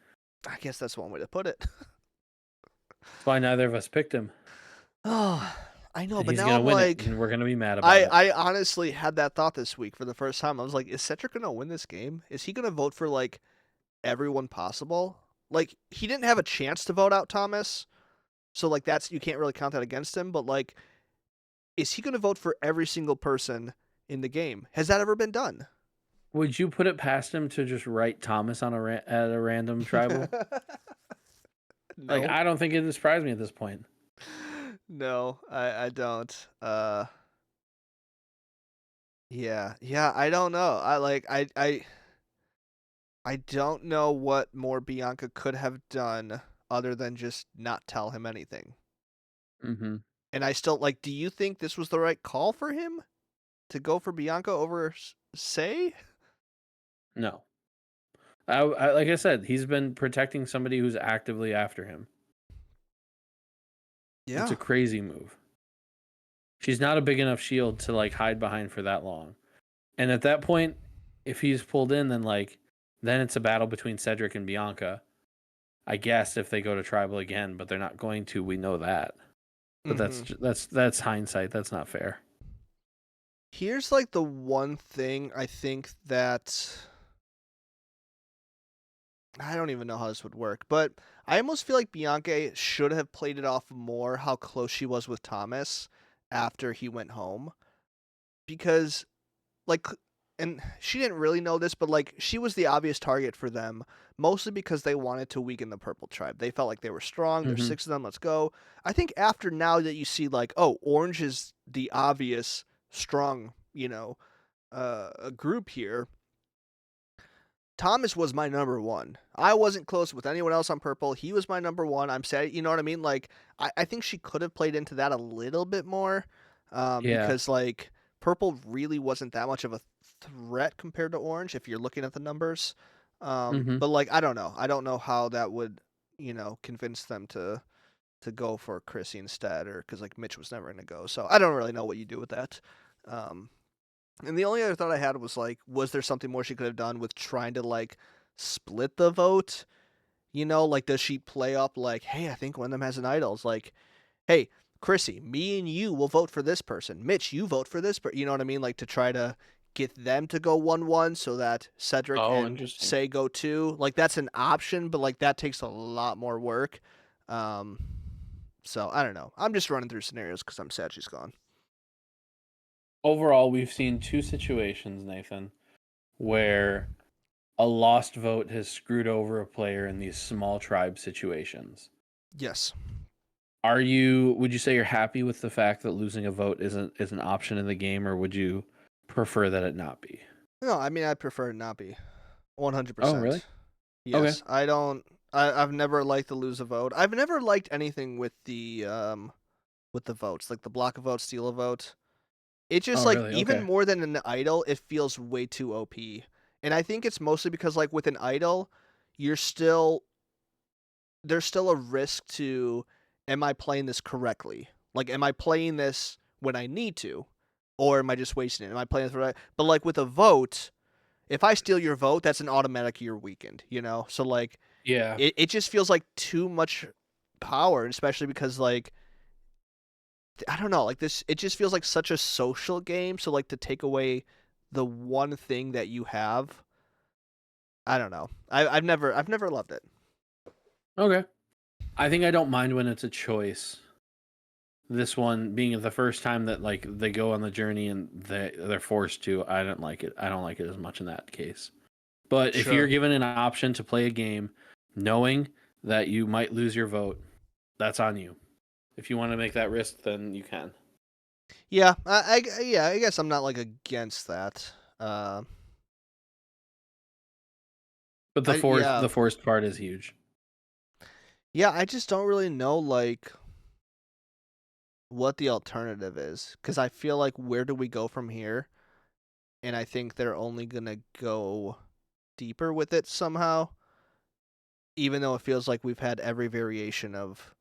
I guess that's one way to put it. That's why neither of us picked him. Oh, I know, but He's now gonna I'm win like, it, and we're gonna be mad about it. I honestly had that thought this week for the first time. I was like, is Cedric gonna win this game? Is he gonna vote for like everyone possible? Like, he didn't have a chance to vote out Thomas, so like that's, you can't really count that against him. But like, is he gonna vote for every single person in the game? Has that ever been done? Would you put it past him to just write Thomas on at a random tribal? No. Like, I don't think it'd surprise me at this point. No, I don't. Yeah, I don't know. I don't know what more Bianca could have done other than just not tell him anything. Mm-hmm. And I still like, do you think this was the right call for him to go for Bianca over Say? No. I like I said, he's been protecting somebody who's actively after him. Yeah. It's a crazy move. She's not a big enough shield to like hide behind for that long. And at that point, if he's pulled in, then it's a battle between Cedric and Bianca. I guess if they go to tribal again, but they're not going to. We know that. But that's hindsight. That's not fair. Here's like the one thing I think that, I don't even know how this would work, but I almost feel like Bianca should have played it off more how close she was with Thomas after he went home. Because, like, and she didn't really know this, but like, she was the obvious target for them, mostly because they wanted to weaken the Purple Tribe. They felt like they were strong. There's 6 of them. Let's go. I think after now that you see like, oh, Orange is the obvious strong, a group here. Thomas was my number 1. I wasn't close with anyone else on Purple. He was my number 1. I'm sad, you know what I mean? Like, I think she could have played into that a little bit more, because like Purple really wasn't that much of a threat compared to Orange if you're looking at the numbers. But like, I don't know how that would, convince them to go for Chrissy instead, or because like Mitch was never going to go. So I don't really know what you do with that. And the only other thought I had was like, was there something more she could have done with trying to like split the vote? Like, does she play up like, hey, I think one of them has an idol. It's like, hey, Chrissy, me and you will vote for this person. Mitch, you vote for this person. You know what I mean? Like, to try to get them to go 1-1 so that Cedric and Say go 2. Like, that's an option, but like that takes a lot more work. So I don't know. I'm just running through scenarios because I'm sad she's gone. Overall, we've seen 2 situations, Nathan, where a lost vote has screwed over a player in these small tribe situations. Yes. Would you say you're happy with the fact that losing a vote is an option in the game, or would you prefer that it not be? No, I mean, I'd prefer it not be. 100%. Oh, really? Yes. Okay. I've never liked to lose a vote. I've never liked anything with the votes, like the block a vote, steal a vote. It just really? even Okay. more than an idol, it feels way too OP. And I think it's mostly because like with an idol, there's still a risk to, am I playing this correctly? Like, am I playing this when I need to, or am I just wasting it? Am I playing this right? But like with a vote, if I steal your vote, that's an automatic you're weakened, So like, Yeah. it just feels like too much power, especially because like I don't know, like this, it just feels like such a social game. So like to take away the one thing that you have, I don't know. I've never loved it. Okay. I think I don't mind when it's a choice. This one being the first time that like they go on the journey and they're forced to, I don't like it. I don't like it as much in that case. But if Sure. you're given an option to play a game, knowing that you might lose your vote, that's on you. If you want to make that risk, then you can. Yeah, I guess I'm not like against that. Uh, But yeah, the forced part is huge. yeah. I just don't really know like what the alternative is because I feel like where do we go from here? And I think they're only gonna go deeper with it somehow. Even though it feels like we've had every variation of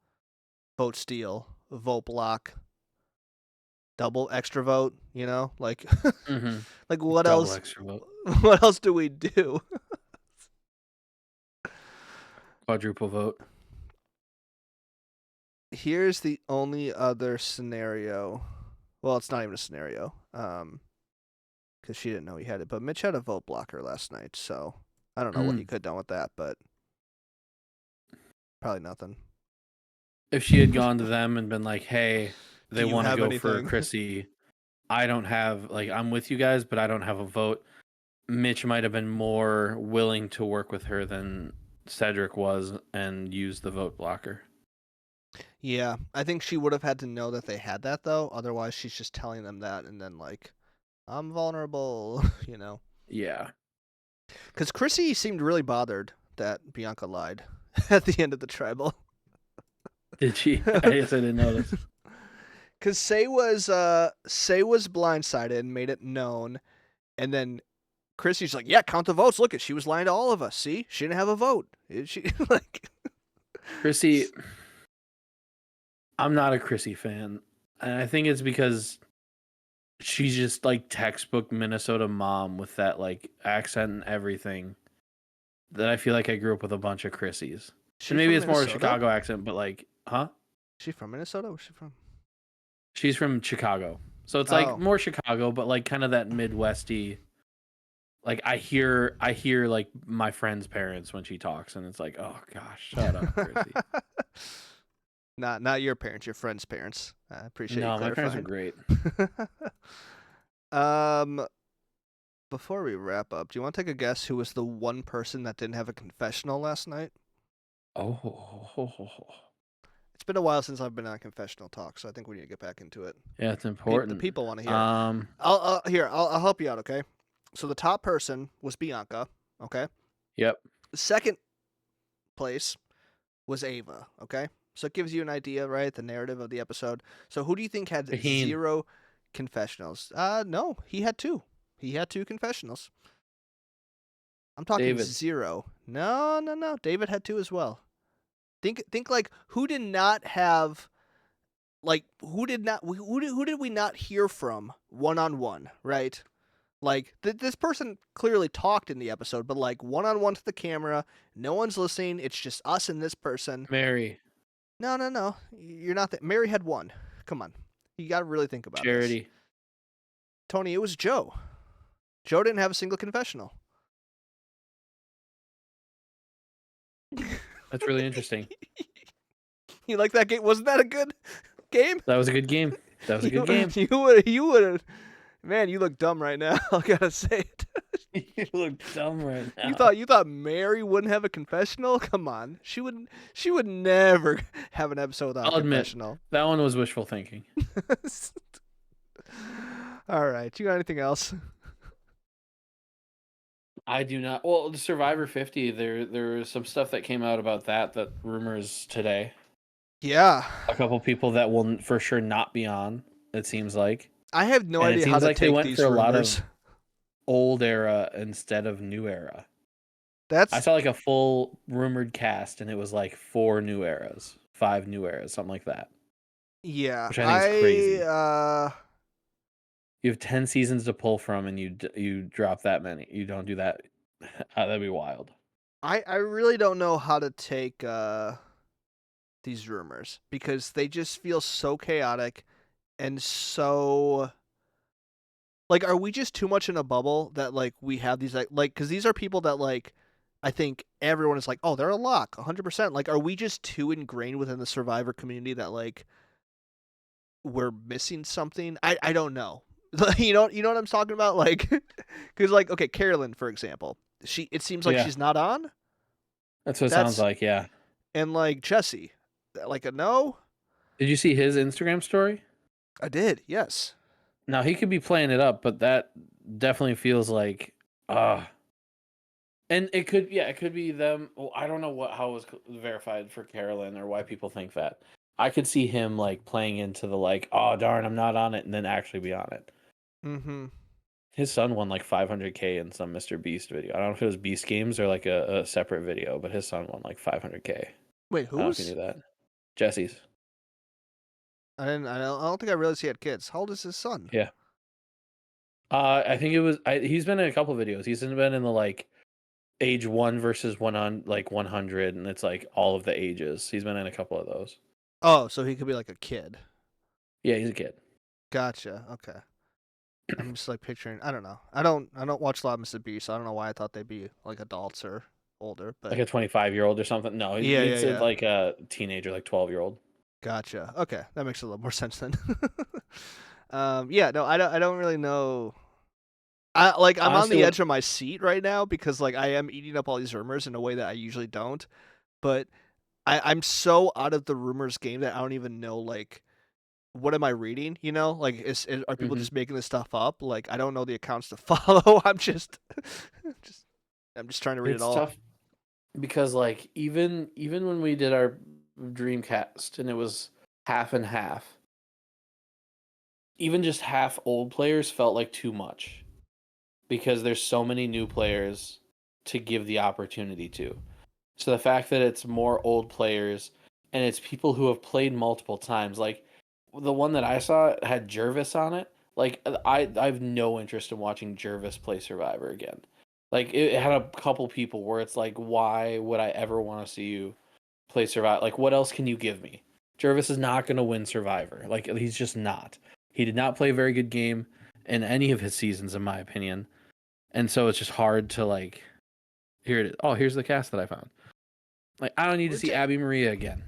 vote steal, vote block, double extra vote, you know? Like Mm-hmm. like what Double else extra vote, what else do we do? quadruple vote. Here's the only other scenario. Well, it's not even a scenario. Cuz she didn't know he had it, but Mitch had a vote blocker last night, so I don't know what he could have done with that, but probably nothing. If she had gone to them and been like, "Hey, they Do you want to have go for anything? Chrissy. I don't have like I'm with you guys, but I don't have a vote." Mitch might have been more willing to work with her than Cedric was and use the vote blocker. Yeah, I think she would have had to know that they had that though. Otherwise, she's just telling them that and then like, I'm vulnerable, you know. Yeah. Because Chrissy seemed really bothered that Bianca lied at the end of the tribal. Did she? I guess I didn't notice. Because Say was blindsided and made it known, and then Chrissy's like, "Yeah, count the votes. Look, she was lying to all of us. See, she didn't have a vote. She like." Chrissy, I'm not a Chrissy fan. And I think it's because she's just like textbook Minnesota mom with that like accent and everything. That I feel like I grew up with a bunch of Chrissies. She And maybe from it's more a Minnesota? Chicago accent, but like, huh? She from Minnesota? Where's she from? She's from Chicago. So it's Oh. like more Chicago, but like kind of that Midwesty. Like I hear like my friend's parents when she talks, and it's like, oh gosh, shut up, Chrissy. Not your parents, your friends' parents. I appreciate you No, my parents are clarifying. great. Before we wrap up, do you want to take a guess who was the one person that didn't have a confessional last night? Oh, It's been a while since I've been on a confessional talk, so I think we need to get back into it. yeah, it's The important. people want to hear. I'll help you out, okay? So the top person was Bianca, okay? Yep. Second place was Ava, okay? So it gives you an idea, right? The narrative of the episode. So who do you think had Faheen. 0 confessionals? No, he had 2. He had 2 confessionals. I'm talking David. 0. No. David had 2 as well. Think like who did not have like who did we not hear from one-on-one, right? Like this person clearly talked in the episode, but like one-on-one to the camera, no one's listening. It's just us and this person. Mary. No. You're not that. Mary had 1. Come on. You got to really think about Charity. this. Tony, it was Joe. Joe didn't have a single confessional. That's really interesting. You like that game? Wasn't that a good game? That was a good game. That was a good game. You would. Man, you look dumb right now. I gotta say it. You look dumb right now. You thought Mary wouldn't have a confessional? Come on, she would never have an episode without I'll a admit, confessional. that one was wishful thinking. All right, you got anything else? I do not. Well, the Survivor 50, there was some stuff that came out about that rumors today. Yeah, A couple people that will for sure not be on. It seems like. I have no And it idea seems how to like they take went these for a lot rumors. of old era instead of new era. That's I saw like a full rumored cast, and it was like 4 new eras, 5 new eras, something like that. yeah. Which I think is crazy. You have 10 seasons to pull from, and you drop that many. You don't do that. That'd be wild. I really don't know how to take these rumors because they just feel so chaotic and so like, are we just too much in a bubble that like we have these like because these are people that like I think everyone is like, oh, they're a lock, 100%. Like, are we just too ingrained within the Survivor community that like we're missing something? I don't know. You know what I'm talking about? Like, because like okay, Carolyn for example, it seems like Yeah, she's not on. that's what it sounds That's like. Yeah. and like Jesse, like a no. Did you see his Instagram story? I did, yes. Now he could be playing it up, but that definitely feels like and it could, yeah, it could be them. Well, I don't know how it was verified for Carolyn or why people think that. I could see him like playing into the like, oh darn, I'm not on it, and then actually be on it. Mm-hmm. His son won like 500K in some Mr. Beast video. I don't know if it was Beast Games or like a separate video, but his son won like 500K. Wait, I don't know if you who's? knew that. Jesse's. I didn't. I don't think I realized he had kids. How old is his son? Yeah. I think it was. He's been in a couple videos. He's been in the like age 1 versus 100, like 100, and it's like all of the ages. He's been in a couple of those. Oh, so he could be like a kid. Yeah, he's a kid. Gotcha. Okay. I'm just like picturing. I don't know. I don't watch a lot of Mr. Beast, so I don't know why I thought they'd be like adults or older. But Like a 25-year-old or something. No, yeah, he's yeah. like a teenager, like 12-year-old. Gotcha. Okay, that makes a little more sense then. Yeah. No, I don't really know. I'm on Honestly, the edge of my seat right now because like I am eating up all these rumors in a way that I usually don't. But I'm so out of the rumors game that I don't even know like what am I reading? Like are people Mhm. just making this stuff up? Like I don't know the accounts to follow. Just I'm just trying to read it It's all. tough because like even when we did our Dreamcast and it was half and half, even just half old players felt like too much because there's so many new players to give the opportunity to. So the fact that it's more old players and it's people who have played multiple times, like the one that I saw had Jervis on it. Like I have no interest in watching Jervis play Survivor again. Like it had a couple people where it's like, why would I ever want to see you play Survivor? Like what else can you give me? Jervis is not going to win Survivor. Like he's just not. He did not play a very good game in any of his seasons, in my opinion. And so it's just hard to like. Here it is. Oh, here's the cast that I found. Like I don't need to see Abby Maria again.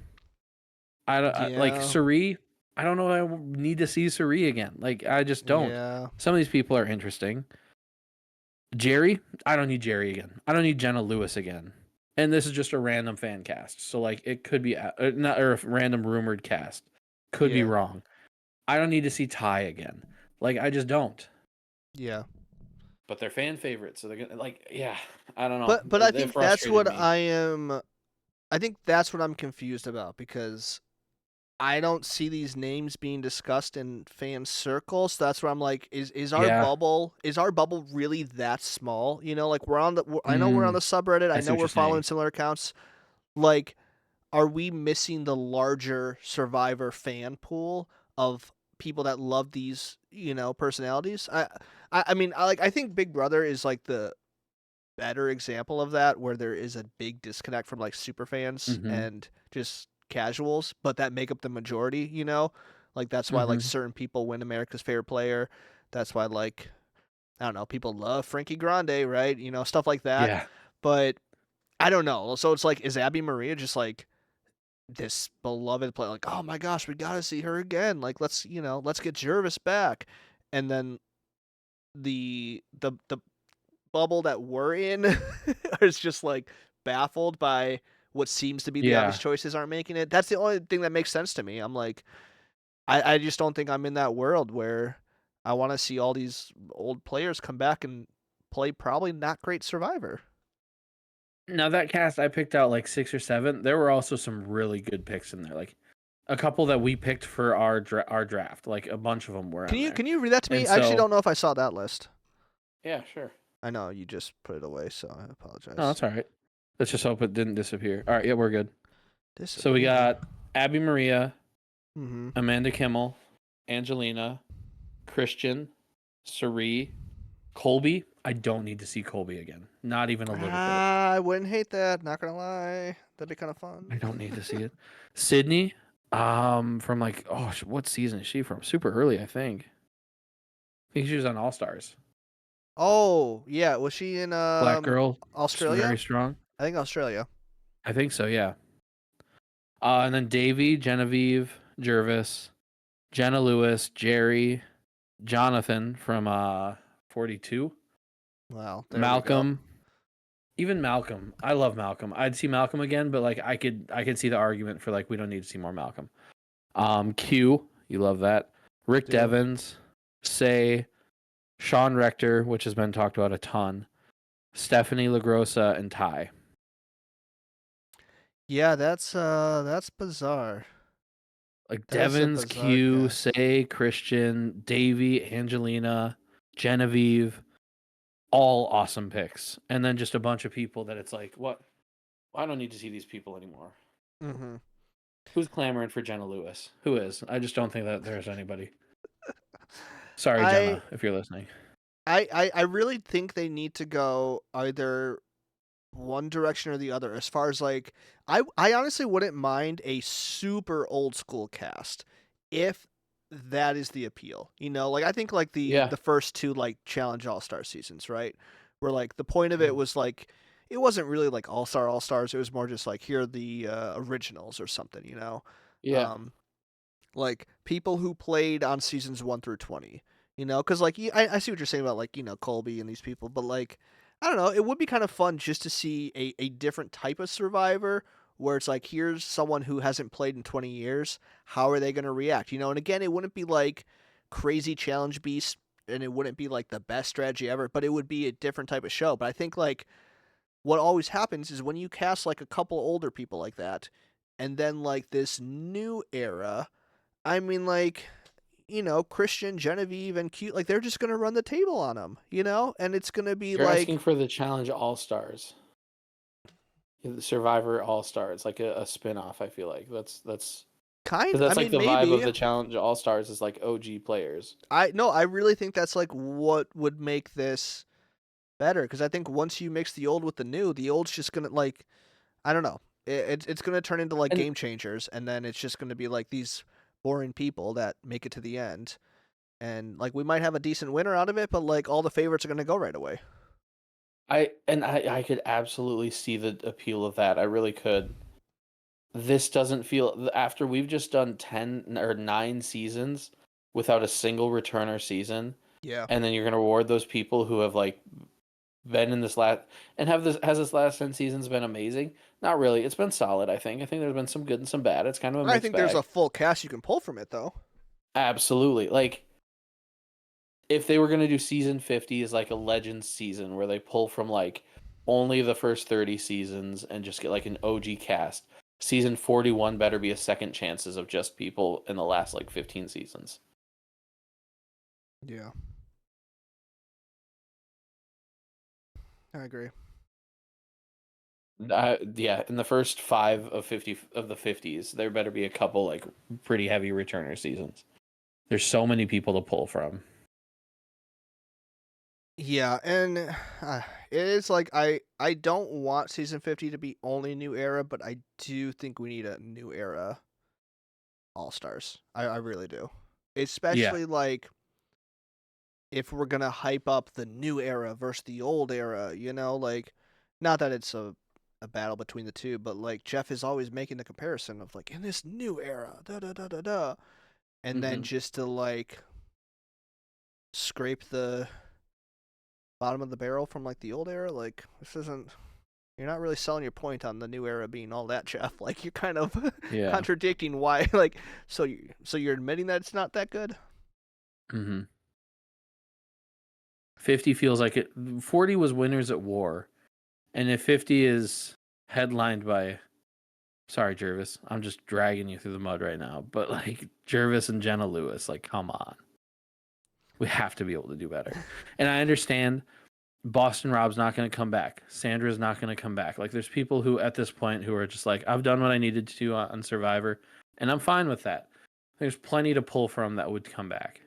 Like Yeah. Suri. I don't know. I need to see Suri again. Like I just don't. Yeah. Some of these people are interesting. Jerry. I don't need Jerry again. I don't need Jenna Lewis again. And this is just a random fan cast. So like it could be not or a random rumored cast. Could be Yeah. wrong. I don't need to see Ty again. Like I just don't. Yeah. But they're fan favorites, so they're gonna like. Yeah, I don't know. But I They think that's frustrated what me. I think that's what I'm confused about because I don't see these names being discussed in fan circles. So that's where I'm like, is our Yeah. bubble really that small? Like I know we're on Mm, the subreddit. I I see know what we're you're following saying. similar accounts. Like, are we missing the larger Survivor fan pool of people that love these, personalities? I mean, I think Big Brother is like the better example of that, where there is a big disconnect from like super fans Mm-hmm. and just casuals, but that make up the majority. Like that's why like Mm-hmm. certain people win America's Favorite Player. That's why like I don't know, people love Frankie Grande, right? Stuff like that. Yeah. But I don't know. So it's like, is Abby Maria just like this beloved player? Like, oh my gosh, we gotta see her again. Like, let's get Jervis back. And then the bubble that we're in is just like baffled by what seems to be the obvious Yeah. choices aren't making it. That's the only thing that makes sense to me. I'm like, I just don't think I'm in that world where I want to see all these old players come back and play probably not great Survivor. Now that cast, I picked out like 6 or 7. There were also some really good picks in there, like a couple that we picked for our draft. Like a bunch of them were Can in you there. can you read that to me? And I actually so, don't know if I saw that list. yeah, sure. I know you just put it away, so I No, apologize. that's all right. Let's just hope it didn't disappear. All right, yeah, we're good. So we Disappear. got Abby Maria, Mm-hmm. Amanda Kimmel, Angelina, Christian, Suri, Colby. I don't need to see Colby again. Not even a little bit. I wouldn't hate that. Not gonna lie, that'd be kind of fun. I don't need to see it. Sydney, From like, what season is she from? Super early, I think. I think she was on All Stars. Oh, yeah. Was she in Black girl, Australia? very strong. I think Australia. I think so, yeah. And then Davy, Genevieve, Jervis, Jenna Lewis, Jerry, Jonathan from 42, Wow, there we go. Malcolm, even Malcolm. I love Malcolm. I'd see Malcolm again, but like I could see the argument for like we don't need to see more Malcolm. Q, you love that. Rick Do. Devens, Say, Sean Rector, which has been talked about a ton. Stephanie LaGrossa and Ty. Yeah, that's bizarre. Like That is a Devens, bizarre Q, cast. Say, Christian, Davy, Angelina, Genevieve, all awesome picks. And then just a bunch of people that it's like, what? I don't need to see these people anymore. Mm-hmm. Who's clamoring for Jenna Lewis? Who is? I just don't think that there's anybody. Sorry, I Jenna, if you're listening. I really think they need to go either one direction or the other as far as like I honestly wouldn't mind a super old school cast if that is the appeal. You know, like I think like the Yeah. the first two like Challenge All-Star seasons, right? Where like the point of it was like it wasn't really like All-Stars, it was more just like here are the originals or something, you know. Yeah. Um like people who played on seasons 1 through 20, you know, because like I see what you're saying about like Colby and these people, but like I don't know, it would be kind of fun just to see a different type of survivor where it's like here's someone who hasn't played in 20 years, how are they going to react, you know? And again, it wouldn't be like crazy challenge beast and it wouldn't be like the best strategy ever, but it would be a different type of show. But I think like what always happens is when you cast like a couple older people like that and then like this new era, I mean, like, Christian, Genevieve, and Cute, like, they're just going to run the table on them, you know? And it's going to be You're asking like, for the Challenge All Stars. The Survivor All Stars, like a spin-off, I feel like. That's because I that's like mean, the vibe of maybe. the Challenge All Stars is like OG players. No, I really think that's like what would make this better. Because I think once you mix the old with the old's just going to, like, I don't know. It's going to turn into like And game changers. And then it's just going to be like these boring people that make it to the end. And like, we might have a decent winner out of it, but like, all the favorites are going to go right away. I could absolutely see the appeal of that. I really could. This doesn't feel after we've just done 10 or 9 seasons without a single returner season, Yeah. and then you're going to reward those people who have like been in this last and have this has this last 10 seasons been amazing? Not really. It's been solid, I think. I think there's been some good and some bad. It's kind of a I mixed think there's a bag. full cast you can pull from it, though. Absolutely. Like if they were going to do season 50 as like a legends season where they pull from like only the first 30 seasons and just get like an OG cast. Season 41 better be a second chances of just people in the last like 15 seasons. Yeah. I agree. Yeah, in the first 5 of 50 of the 50s, there better be a couple like pretty heavy returner seasons. There's so many people to pull from. Yeah, and it is like I don't want season 50 to be only new era, but I do think we need a new era All Stars. I really do. Yeah. Especially like if we're gonna hype up the new era versus the old era, like not that it's a battle between the two, but like Jeff is always making the comparison of like in this new era, da da da da da, and then Hmm. just to like scrape the bottom of the barrel from like the old era, like this isn't. You're not really selling your point on the new era being all that, Jeff. Like you're kind of Yeah. contradicting why. Like so you're admitting that it's not that good. Hmm. 50 feels like it. 40 was Winners at War, and if 50 is headlined by, sorry Jervis, I'm just dragging you through the mud right now, but like Jervis and Jenna Lewis, like come on, we have to be able to do better. And I understand Boston Rob's not going to come back. Sandra's not going to come back. Like there's people who at this point who are just like, I've done what I needed to do on Survivor, and I'm fine with that. There's plenty to pull from that would come back.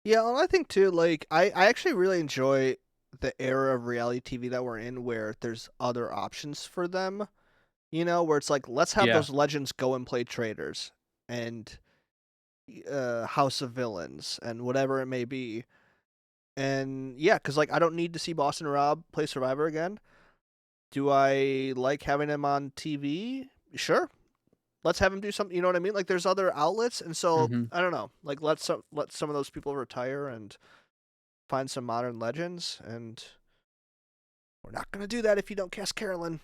Yeah, well, I think too. Like I actually really enjoy the era of reality TV that we're in, where there's other options for them. where it's like, let's have Yeah. those legends go and play Traitors and House of Villains and whatever it may be. And yeah, because like I don't need to see Boston Rob play Survivor again. Do I like having him on TV? Sure. Let's have him do something. You know what I mean? Like there's other outlets, and so hmm I don't know. Like let some of those people retire and find some modern legends. And we're not gonna do that if you don't cast Carolyn.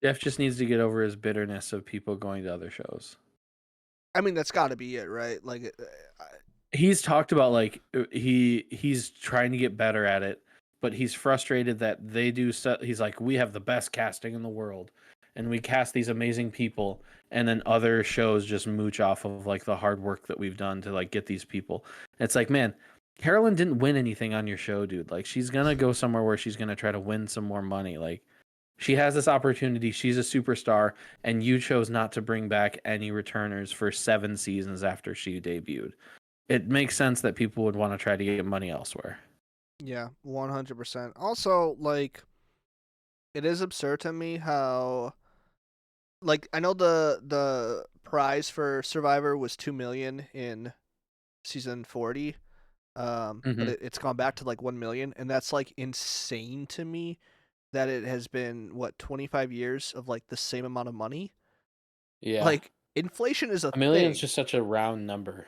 Jeff just needs to get over his bitterness of people going to other shows. I mean, that's got to be it, right? Like, He's talked about like he's trying to get better at it, but he's frustrated that they do stuff. He's like, we have the best casting in the world, and we cast these amazing people, and then other shows just mooch off of like the hard work that we've done to like get these people. It's like, man, Carolyn didn't win anything on your show, dude. Like, she's gonna go somewhere where she's gonna try to win some more money. Like, she has this opportunity. She's a superstar, and you chose not to bring back any returners for 7 seasons after she debuted. It makes sense that people would want to try to get money elsewhere. yeah, 100%. Also, like, it is absurd to me how, like, I know the prize for Survivor was 2 million in season 40, but hmm it's gone back to like 1 million, and that's like insane to me that it has been what 25 years of like the same amount of money. Yeah. Like inflation is a A million is thing. just such a round number.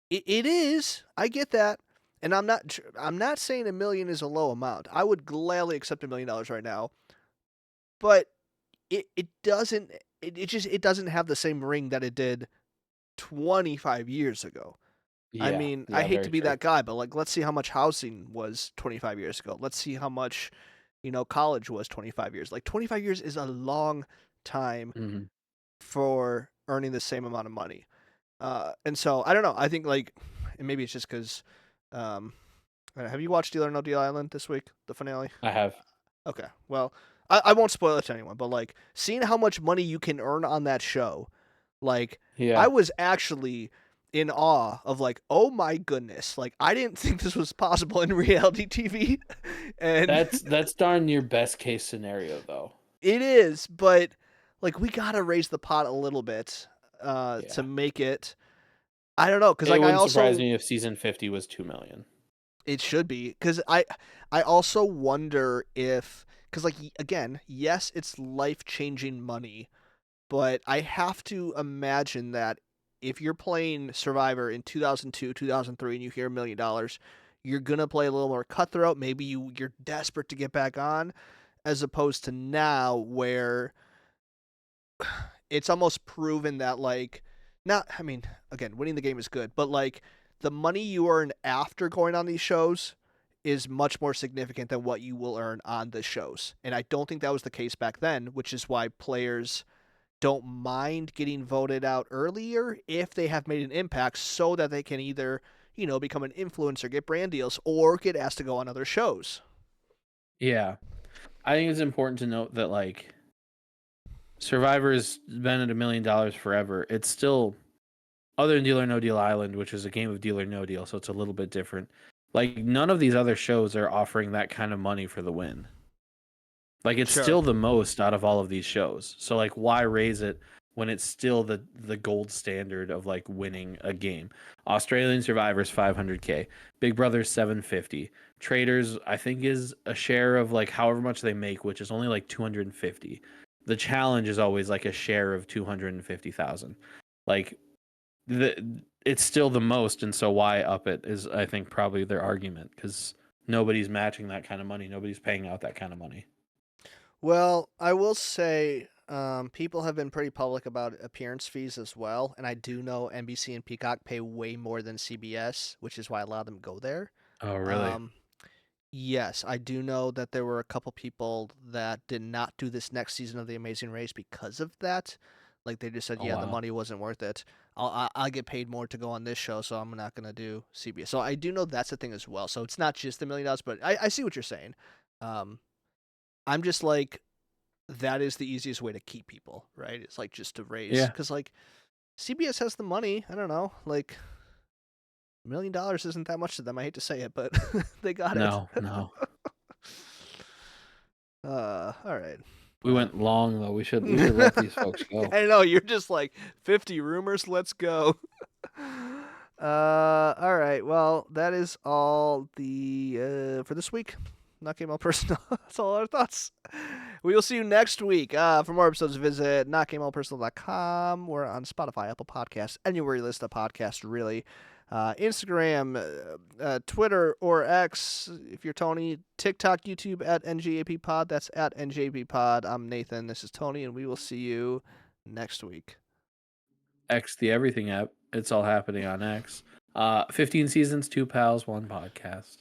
It is. I get that. And I'm not saying 1 million is a low amount. I would gladly accept $1 million right now. But it doesn't it doesn't have the same ring that it did 25 years ago. I Yeah. mean, I Yeah, hate to very be true. that guy, but like let's see how much housing was 25 years ago. Let's see how much, college was 25 years. Like 25 years is a long time hmm for earning the same amount of money. And so I don't know. I think like, and maybe it's just because, um, have you watched Deal or No Deal Island this week, the finale? I have. Okay, well, I won't spoil it to anyone, but like seeing how much money you can earn on that show, like I Yeah. was actually in awe of like, oh my goodness, like I didn't think this was possible in reality TV, and That's darn near best case scenario though. it is, but like we gotta raise the pot a little bit, to Yeah. make it. I don't know, cause It like I wouldn't surprise also me if season 50 was 2 million. it should be, cause I also wonder if, cause like again, yes, it's life changing money, but I have to imagine that if you're playing Survivor in 2002, 2003, and you hear $1 million, you're gonna play a little more cutthroat. Maybe you're desperate to get back on, as opposed to now where it's almost proven that like, not, I mean, again, winning the game is good, but like the money you earn after going on these shows is much more significant than what you will earn on the shows. And I don't think that was the case back then, which is why players don't mind getting voted out earlier if they have made an impact so that they can either, become an influencer, get brand deals, or get asked to go on other shows. Yeah. I think it's important to note that like Survivor's been at $1 million forever. It's still, other than Deal or No Deal Island, which is a game of Deal or No Deal, so it's a little bit different. Like, none of these other shows are offering that kind of money for the win. Like, it's Sure. still the most out of all of these shows. So like, why raise it when it's still the gold standard of like winning a game? Australian Survivor's 500K, Big Brother's 750, Traders I think is a share of like however much they make, which is only like 250. The challenge is always like a share of 250,000. Like, it's still the most, and so why up it is, I think, probably their argument, because nobody's matching that kind of money. Nobody's paying out that kind of money. Well, I will say, people have been pretty public about appearance fees as well, and I do know NBC and Peacock pay way more than CBS, which is why a lot of them go there. Oh, really? Um, yes, I do know that there were a couple people that did not do this next season of The Amazing Race because of that. Like they just said, Oh, yeah, the wow. money wasn't worth it. I'll get paid more to go on this show, so I'm not gonna do CBS. So I do know that's the thing as well. So it's not just $1 million, but I see what you're saying. Um, I'm just like, that is the easiest way to keep people, right? It's like just to raise, Yeah. because like CBS has the money. I don't know, like $1 million isn't that much to them. I hate to say it, but they got it. No, no. All right. We went long though. We should let these folks go. I know you're just like 50 rumors. Let's go. All right. Well, that is all the for this week. Not Game All Personal. That's all our thoughts. We will see you next week. For more episodes, visit notgameallpersonal.com. We're on Spotify, Apple Podcasts, anywhere you listen to podcasts, really. Instagram, Twitter, or X, if you're Tony. TikTok, YouTube, at NJAPPod. That's at NJAPPod. I'm Nathan. This is Tony, and we will see you next week. X, the Everything app. It's all happening on X. 15 seasons, 2 pals, 1 podcast.